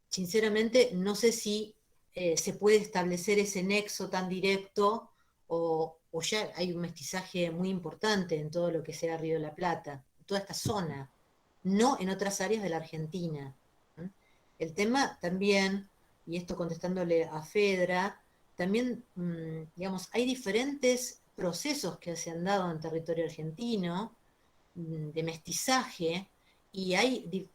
sinceramente, no sé si se puede establecer ese nexo tan directo o ya hay un mestizaje muy importante en todo lo que sea Río de la Plata, toda esta zona, no en otras áreas de la Argentina. El tema también, y esto contestándole a Fedra, también, digamos, hay diferentes procesos que se han dado en territorio argentino de mestizaje, y hay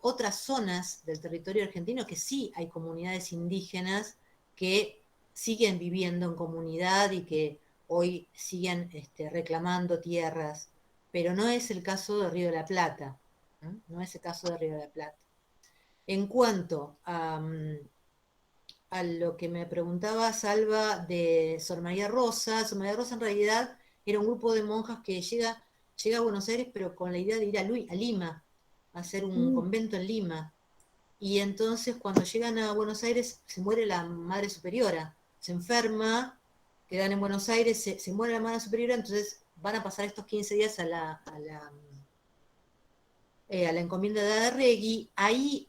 otras zonas del territorio argentino que sí hay comunidades indígenas que siguen viviendo en comunidad y que hoy siguen reclamando tierras, pero no es el caso de Río de la Plata, no es el caso de Río de la Plata. En cuanto a lo que me preguntaba Salva de Sor María Rosa, Sor María Rosa en realidad era un grupo de monjas que llega a Buenos Aires, pero con la idea de ir a Lima, a hacer un convento en Lima. Y entonces cuando llegan a Buenos Aires se muere la Madre Superiora, se enferma, quedan en Buenos Aires, se muere la Madre Superiora, entonces van a pasar estos 15 días a la encomienda de Adarregui. Ahí,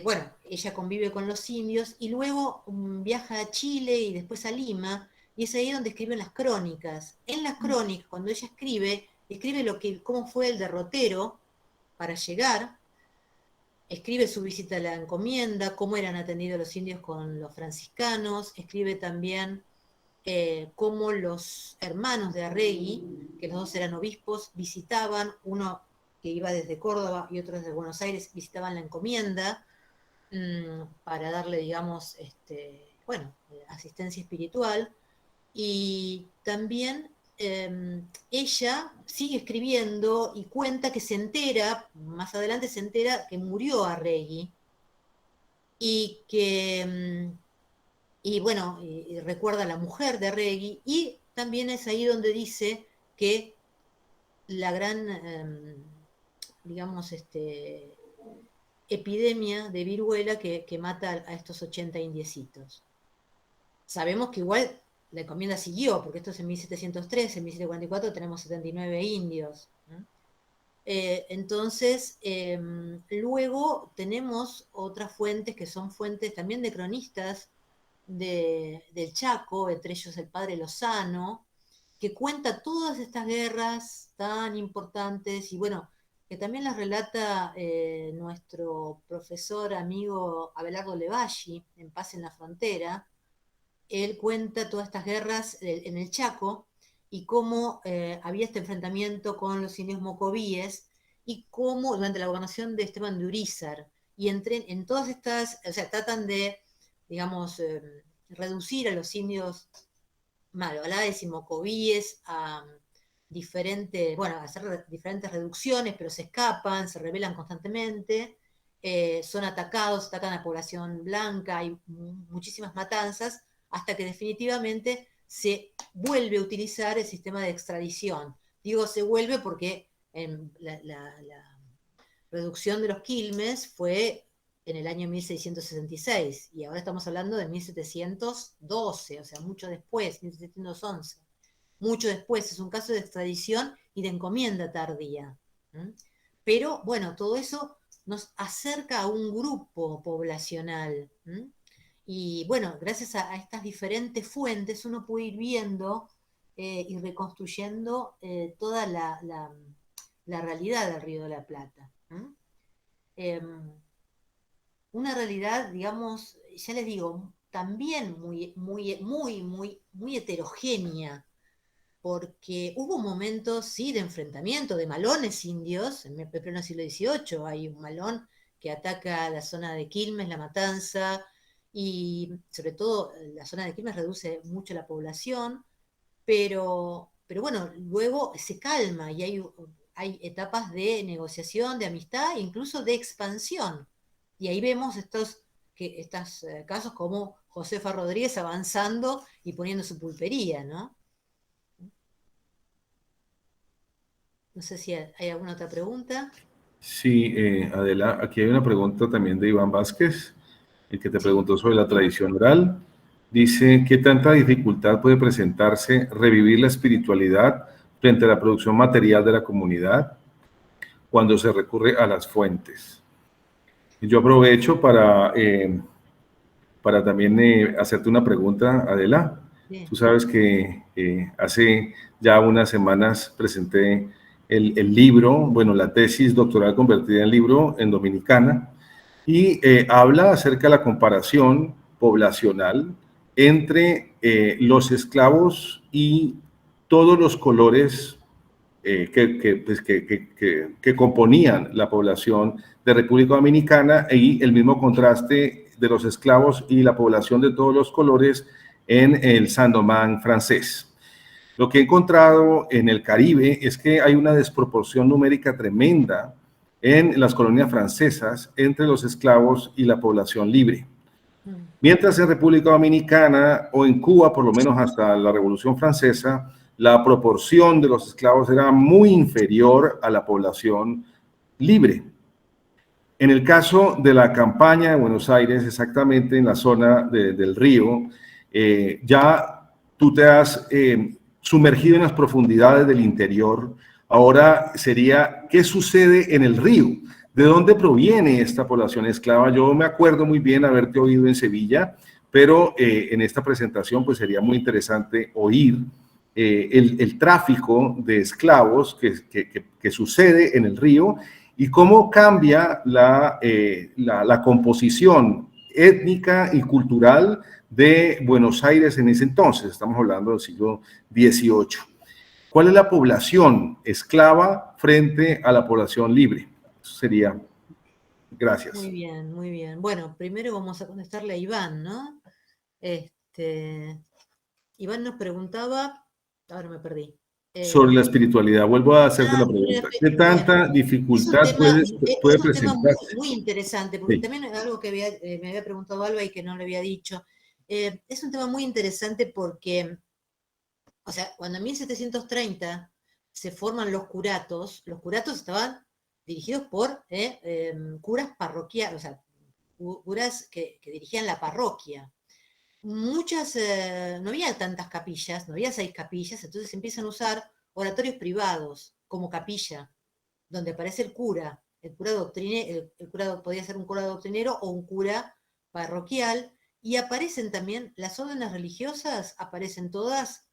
bueno, ella convive con los indios y luego viaja a Chile y después a Lima, y es ahí donde escriben las crónicas. En las crónicas, cuando ella escribe cómo fue el derrotero para llegar, escribe su visita a la encomienda, cómo eran atendidos los indios con los franciscanos, escribe también cómo los hermanos de Arregui, que los dos eran obispos, visitaban, uno que iba desde Córdoba y otro desde Buenos Aires, visitaban la encomienda para darle, digamos, bueno, asistencia espiritual. Y también ella sigue escribiendo y cuenta que se entera, más adelante se entera que murió Arregui y que, y bueno, y recuerda a la mujer de Arregui, y también es ahí donde dice que la gran, digamos, epidemia de viruela que mata a estos 80 indiecitos. Sabemos que igual la encomienda siguió, porque esto es en 1703, en 1744 tenemos 79 indios. Entonces, luego tenemos otras fuentes que son fuentes también de cronistas del Chaco, entre ellos el padre Lozano, que cuenta todas estas guerras tan importantes y bueno, que también las relata nuestro profesor amigo Abelardo Levalli, en Paz en la Frontera. Él cuenta todas estas guerras en el Chaco y cómo había este enfrentamiento con los indios mocovíes y cómo durante la gobernación de Esteban de Urízar, y en todas estas, o sea, tratan de, digamos, reducir a los indios malvalades y mocovíes a diferentes, bueno, hacer diferentes reducciones, pero se escapan, se rebelan constantemente, son atacados, atacan a la población blanca, hay muchísimas matanzas, hasta que definitivamente se vuelve a utilizar el sistema de extradición. Digo se vuelve porque la reducción de los Quilmes fue en el año 1666, y ahora estamos hablando de 1712, o sea, mucho después, 1711. Mucho después, es un caso de extradición y de encomienda tardía. Pero, bueno, todo eso nos acerca a un grupo poblacional. Y, bueno, gracias a estas diferentes fuentes uno puede ir viendo y reconstruyendo toda la realidad del Río de la Plata. Una realidad, digamos, ya les digo, también muy heterogénea, porque hubo momentos, sí, de enfrentamiento, de malones indios, en el pleno siglo XVIII hay un malón que ataca la zona de Quilmes, La Matanza, y sobre todo la zona de Quilmes reduce mucho la población, pero bueno, luego se calma y hay etapas de negociación, de amistad e incluso de expansión. Y ahí vemos estos casos como Josefa Rodríguez avanzando y poniendo su pulpería, ¿no? No sé si hay alguna otra pregunta. Sí, Adela, aquí hay una pregunta también de Iván Vázquez, el que te preguntó sobre la tradición oral. Dice, ¿qué tanta dificultad puede presentarse revivir la espiritualidad frente a la producción material de la comunidad cuando se recurre a las fuentes? Y yo aprovecho para también hacerte una pregunta, Adela. Bien. Tú sabes que hace ya unas semanas presenté el libro, bueno, la tesis doctoral convertida en libro en Dominicana, y habla acerca de la comparación poblacional entre los esclavos y todos los colores que componían la población de República Dominicana y el mismo contraste de los esclavos y la población de todos los colores en el Saint-Domingue francés. Lo que he encontrado en el Caribe es que hay una desproporción numérica tremenda en las colonias francesas entre los esclavos y la población libre. Mientras en República Dominicana o en Cuba, por lo menos hasta la Revolución Francesa, la proporción de los esclavos era muy inferior a la población libre. En el caso de la campaña de Buenos Aires, exactamente en la zona del río, ya tú te has sumergido en las profundidades del interior. Ahora sería, ¿qué sucede en el río? ¿De dónde proviene esta población esclava? Yo me acuerdo muy bien haberte oído en Sevilla, pero en esta presentación pues sería muy interesante oír el tráfico de esclavos que sucede en el río y cómo cambia la composición étnica y cultural de Buenos Aires en ese entonces. Estamos hablando del siglo XVIII. ¿Cuál es la población esclava frente a la población libre? Eso sería. Gracias. Muy bien, muy bien. Bueno, primero vamos a contestarle a Iván, ¿no? Iván nos preguntaba, ahora me perdí. Sobre la espiritualidad, vuelvo a hacerte la pregunta. ¿Qué tanta Bueno, dificultad es puede un tema presentarse? muy interesante, porque Sí. también es algo que me había preguntado Alba y que no le había dicho. Es un tema muy interesante porque, o sea, cuando en 1730 se forman los curatos estaban dirigidos por curas parroquiales, o sea, curas que dirigían la parroquia. No había tantas capillas, no había 6 capillas, entonces se empiezan a usar oratorios privados como capilla, donde aparece el cura doctrinero, el cura podía ser un cura doctrinero o un cura parroquial, y aparecen también las órdenes religiosas, aparecen todas,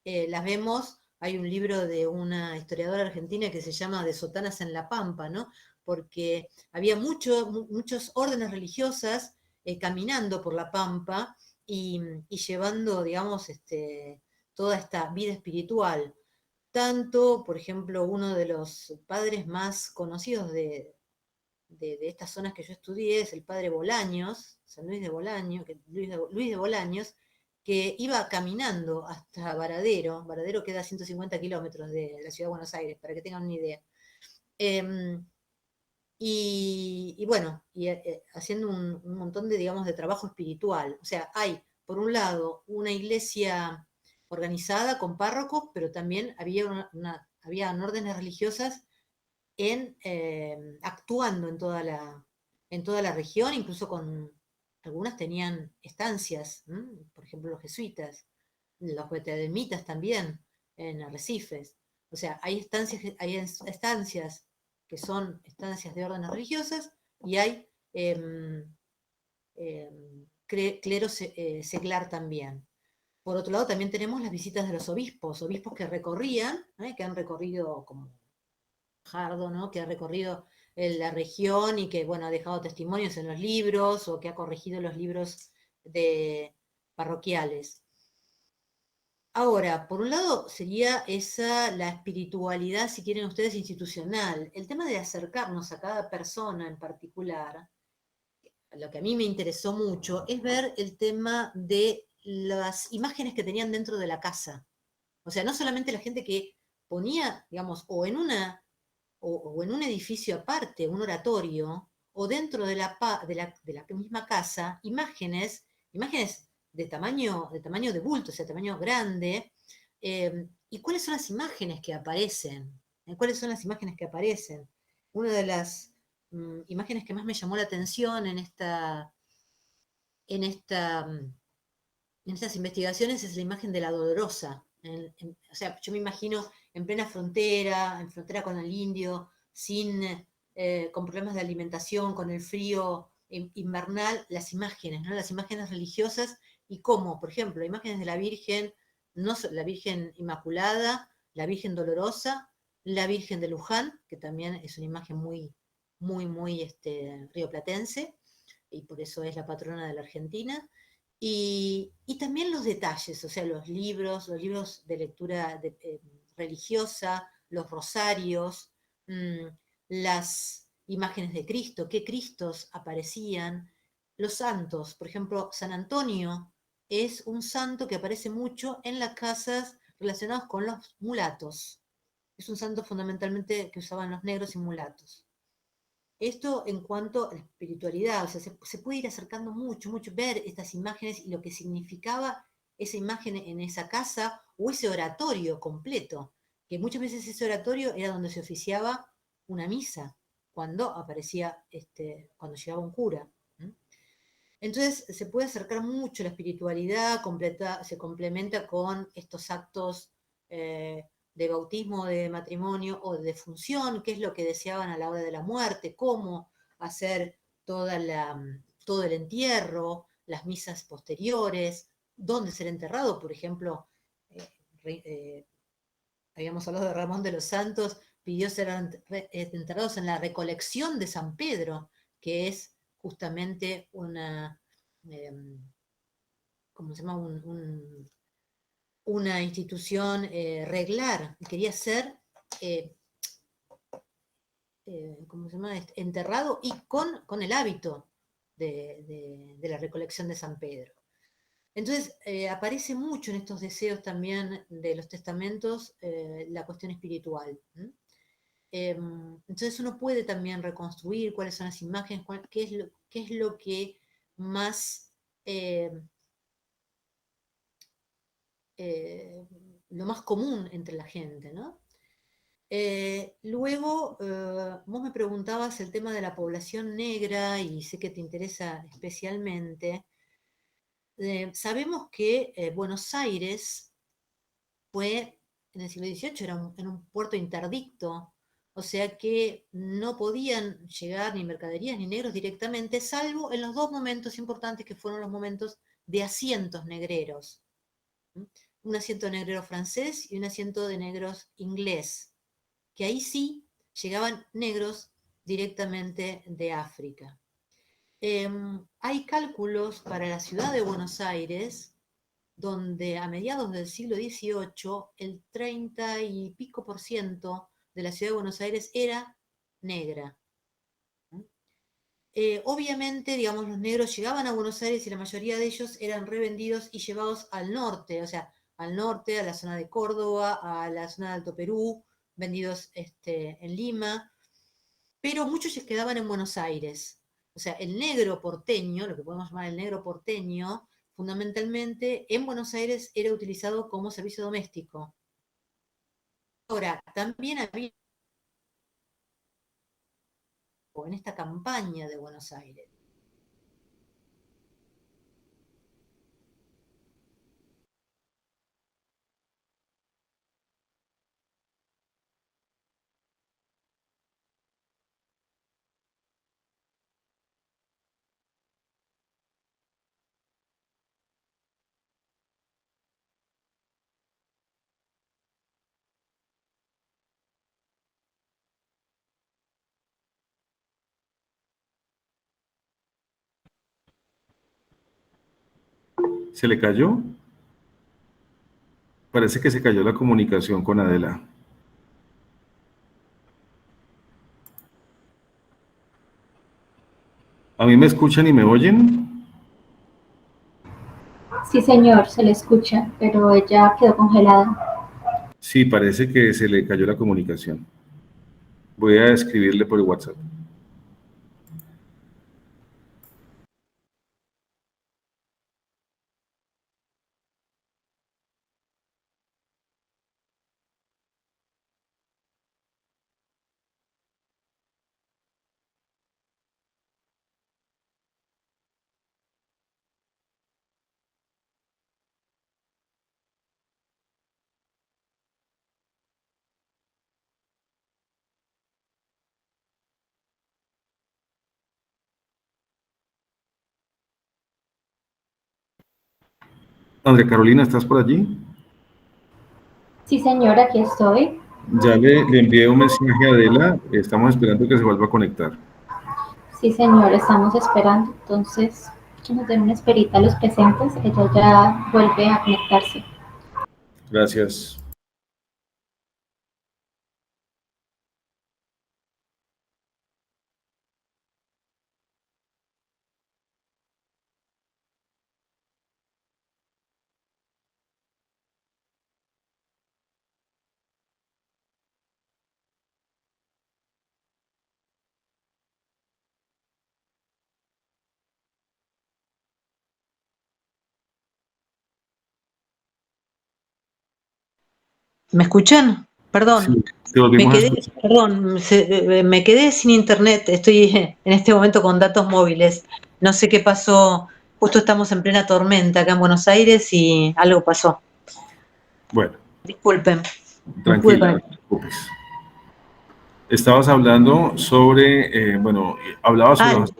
las vemos, hay un libro de una historiadora argentina que se llama De sotanas en la Pampa, ¿no? Porque había muchos órdenes religiosas caminando por la Pampa, y llevando, digamos, toda esta vida espiritual. Tanto, por ejemplo, uno de los padres más conocidos de estas zonas que yo estudié es el padre Bolaños, San Luis de Bolaños, Luis de Bolaños, que iba caminando hasta Varadero. Varadero queda a 150 kilómetros de la ciudad de Buenos Aires, para que tengan una idea. Bueno, haciendo un montón de, digamos, de trabajo espiritual. O sea, hay, por un lado, una iglesia organizada con párrocos, pero también había órdenes religiosas actuando en toda la región, incluso algunas tenían estancias, por ejemplo los jesuitas, los betlemitas también, en arrecifes. O sea, hay estancias que son estancias de órdenes religiosas, y hay clero seglar también. Por otro lado, también tenemos las visitas de los obispos que recorrían, que han recorrido como Jardo, ¿no? Que ha recorrido la región y que, bueno, ha dejado testimonios en los libros, o que ha corregido los libros parroquiales. Ahora, por un lado sería la espiritualidad, si quieren ustedes, institucional. El tema de acercarnos a cada persona en particular, lo que a mí me interesó mucho, es ver el tema de las imágenes que tenían dentro de la casa. O sea, no solamente la gente que ponía, digamos, o en un edificio aparte, un oratorio, o dentro de la misma casa, imágenes de tamaño de bulto, o sea, tamaño grande. ¿Y cuáles son las imágenes que aparecen? ¿Cuáles son las imágenes que aparecen? Una de las imágenes que más me llamó la atención en esta en estas investigaciones es la imagen de la dolorosa. O sea, yo me imagino en plena frontera, en frontera con el indio, con problemas de alimentación, con el frío invernal, las imágenes, ¿no? Las imágenes religiosas y cómo, por ejemplo, imágenes de la Virgen, no la Virgen Inmaculada, la Virgen Dolorosa, la Virgen de Luján, que también es una imagen muy, muy, muy rioplatense, y por eso es la patrona de la Argentina. Y también los detalles, o sea, los libros de lectura religiosa, los rosarios, las imágenes de Cristo, qué Cristos aparecían, los santos, por ejemplo, San Antonio es un santo que aparece mucho en las casas relacionadas con los mulatos. Es un santo fundamentalmente que usaban los negros y mulatos. Esto en cuanto a la espiritualidad, o sea, se puede ir acercando mucho, mucho, ver estas imágenes y lo que significaba esa imagen en esa casa o ese oratorio completo, que muchas veces ese oratorio era donde se oficiaba una misa, cuando aparecía, cuando llegaba un cura. Entonces se puede acercar mucho la espiritualidad, se complementa con estos actos de bautismo, de matrimonio o de defunción, qué es lo que deseaban a la hora de la muerte, cómo hacer todo el entierro, las misas posteriores, dónde ser enterrado, por ejemplo, habíamos hablado de Ramón de los Santos, pidió ser enterrados en la recolección de San Pedro, que es justamente ¿cómo se llama? Una institución reglar. Quería ser, ¿cómo se llama? Enterrado y con el hábito de la recolección de San Pedro. Entonces, aparece mucho en estos deseos también de los testamentos la cuestión espiritual. Entonces uno puede también reconstruir cuáles son las imágenes, qué es lo que más, eh, lo más común entre la gente, ¿no? Luego, vos me preguntabas el tema de la población negra y sé que te interesa especialmente. Sabemos que Buenos Aires fue, en el siglo XVIII, era un puerto interdicto, o sea que no podían llegar ni mercaderías ni negros directamente, salvo en los dos momentos importantes que fueron los momentos de asientos negreros. Un asiento de negrero francés y un asiento de negros inglés, que ahí sí llegaban negros directamente de África. Hay cálculos para la ciudad de Buenos Aires donde a mediados del siglo XVIII el 30 y pico por ciento de la ciudad de Buenos Aires era negra. Obviamente, digamos, los negros llegaban a Buenos Aires y la mayoría de ellos eran revendidos y llevados al norte, o sea, al norte, a la zona de Córdoba, a la zona de Alto Perú, vendidos en Lima, pero muchos se quedaban en Buenos Aires. O sea, el negro porteño, lo que podemos llamar el negro porteño, fundamentalmente en Buenos Aires era utilizado como servicio doméstico. Ahora, también había en esta campaña de Buenos Aires. ¿Se le cayó? Parece que se cayó la comunicación con Adela. ¿A mí me escuchan y me oyen? Sí, señor, se le escucha, pero ella quedó congelada. Sí, parece que se le cayó la comunicación. Voy a escribirle por WhatsApp. Andrea Carolina, ¿estás por allí? Sí, señora, aquí estoy. Ya le envié un mensaje a Adela, estamos esperando que se vuelva a conectar. Sí, señor, estamos esperando. Entonces, que nos den una esperita a los presentes. Ella ya vuelve a conectarse. Gracias. ¿Me escuchan? Sí, Perdón, te volvimos a escuchar. me quedé sin internet, estoy en este momento con datos móviles. No sé qué pasó, justo estamos en plena tormenta acá en Buenos Aires y algo pasó. Bueno, Disculpen, no pude tranquila, no te conectar. preocupes. Estabas hablando sobre, hablabas Ah, les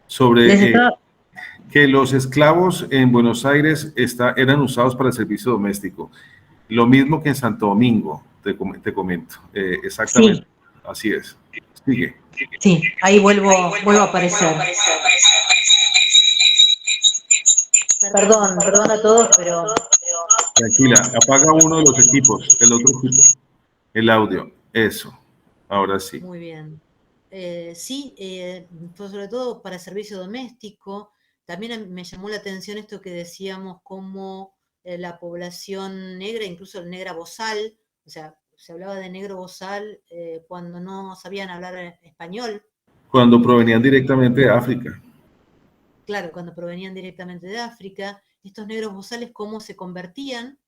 sobre estaba, que los esclavos en Buenos Aires eran usados para el servicio doméstico. Lo mismo que en Santo Domingo, te comento. Exactamente, sí, así es. Sigue. sí, ahí vuelvo a aparecer. Perdón a todos, pero Tranquila, apaga uno de los equipos, el otro equipo, el audio. Eso, ahora sí. muy bien. Sí, pues sobre todo para servicio doméstico. También me llamó la atención esto que decíamos, como la población negra, incluso el negra bozal, o sea, se hablaba de negro bozal cuando no sabían hablar español. Cuando provenían directamente de África. Claro, cuando provenían directamente de África, estos negros bozales cómo se convertían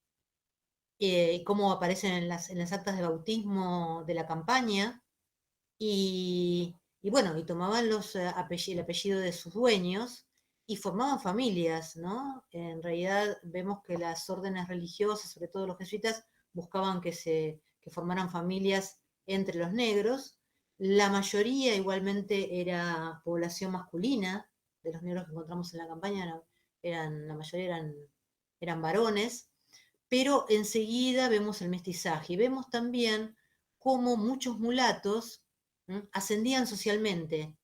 y cómo aparecen en las actas de bautismo de la campaña. Y bueno, y tomaban el apellido de sus dueños y formaban familias, ¿no? En realidad vemos que las órdenes religiosas, sobre todo los jesuitas, buscaban que formaran familias entre los negros. La mayoría igualmente era población masculina, de los negros que encontramos en la campaña, la mayoría eran varones, pero enseguida vemos el mestizaje y vemos también cómo muchos mulatos ascendían socialmente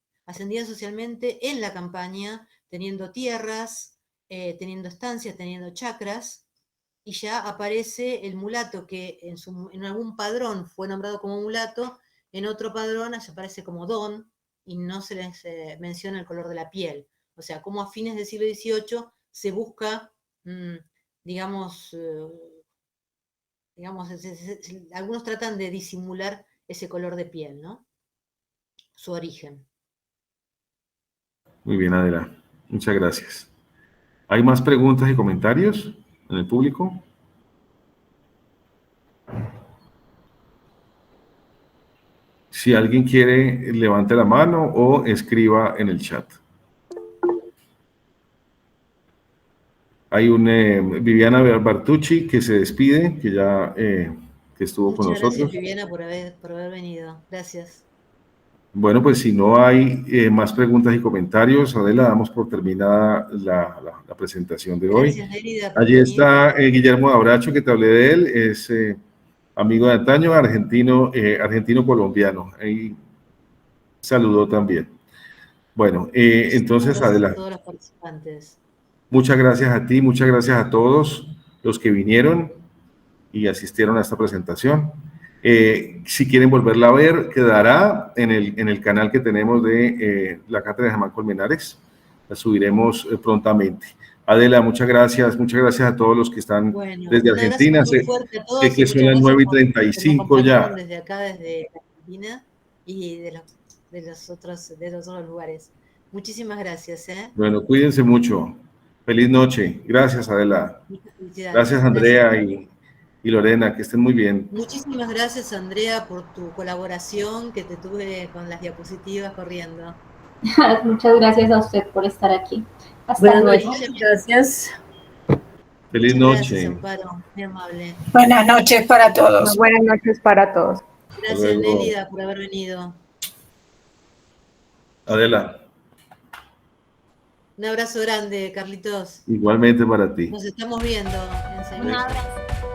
en la campaña, teniendo tierras, teniendo estancias, teniendo chacras, y ya aparece el mulato que en algún padrón fue nombrado como mulato, en otro padrón aparece como don, y no se les menciona el color de la piel. O sea, como a fines del siglo XVIII se busca, digamos, algunos tratan de disimular ese color de piel, ¿no? Su origen. Muy bien, Adela. Muchas gracias. ¿Hay más preguntas y comentarios en el público? Si alguien quiere, levante la mano o escriba en el chat. Hay Viviana Bartucci que se despide, que ya que estuvo con Muchas gracias, nosotros. Viviana, por haber venido. Gracias. Bueno, pues si no hay más preguntas y comentarios, Adela, damos por terminada la presentación de hoy. Gracias, Nérida, por Allí venir. está Guillermo Abracho, que te hablé de él, es amigo de antaño, argentino-colombiano. Ahí saludó también. Bueno, entonces, Gracias a Adela, todos los participantes. muchas gracias a ti, muchas gracias a todos los que vinieron y asistieron a esta presentación. Si quieren volverla a ver, quedará en el canal que tenemos de la Cátedra de Germán Colmenares. La subiremos prontamente. Adela, muchas gracias a todos los que están desde Un abrazo Argentina. muy Sé fuerte a todos que y son muchas las gracias por nos 9:35 acompañaron ya. desde acá, desde Argentina y de los otros lugares. Muchísimas gracias. Bueno, cuídense mucho. Feliz noche. Gracias, Adela. Muchas felicidades. Gracias, Andrea y Lorena, que estén muy bien. Muchísimas gracias, Andrea, por tu colaboración, que te tuve con las diapositivas corriendo. Muchas gracias a usted por estar aquí. Hasta Buenas luego. noches, gracias. Feliz Muchas gracias, noche. Amparo, muy amable. Buenas noches para todos. Buenas noches para todos. Gracias, luego. Nélida, por haber venido. Adela. Un abrazo grande, Carlitos. Igualmente para ti. Nos estamos viendo en Un semana. abrazo.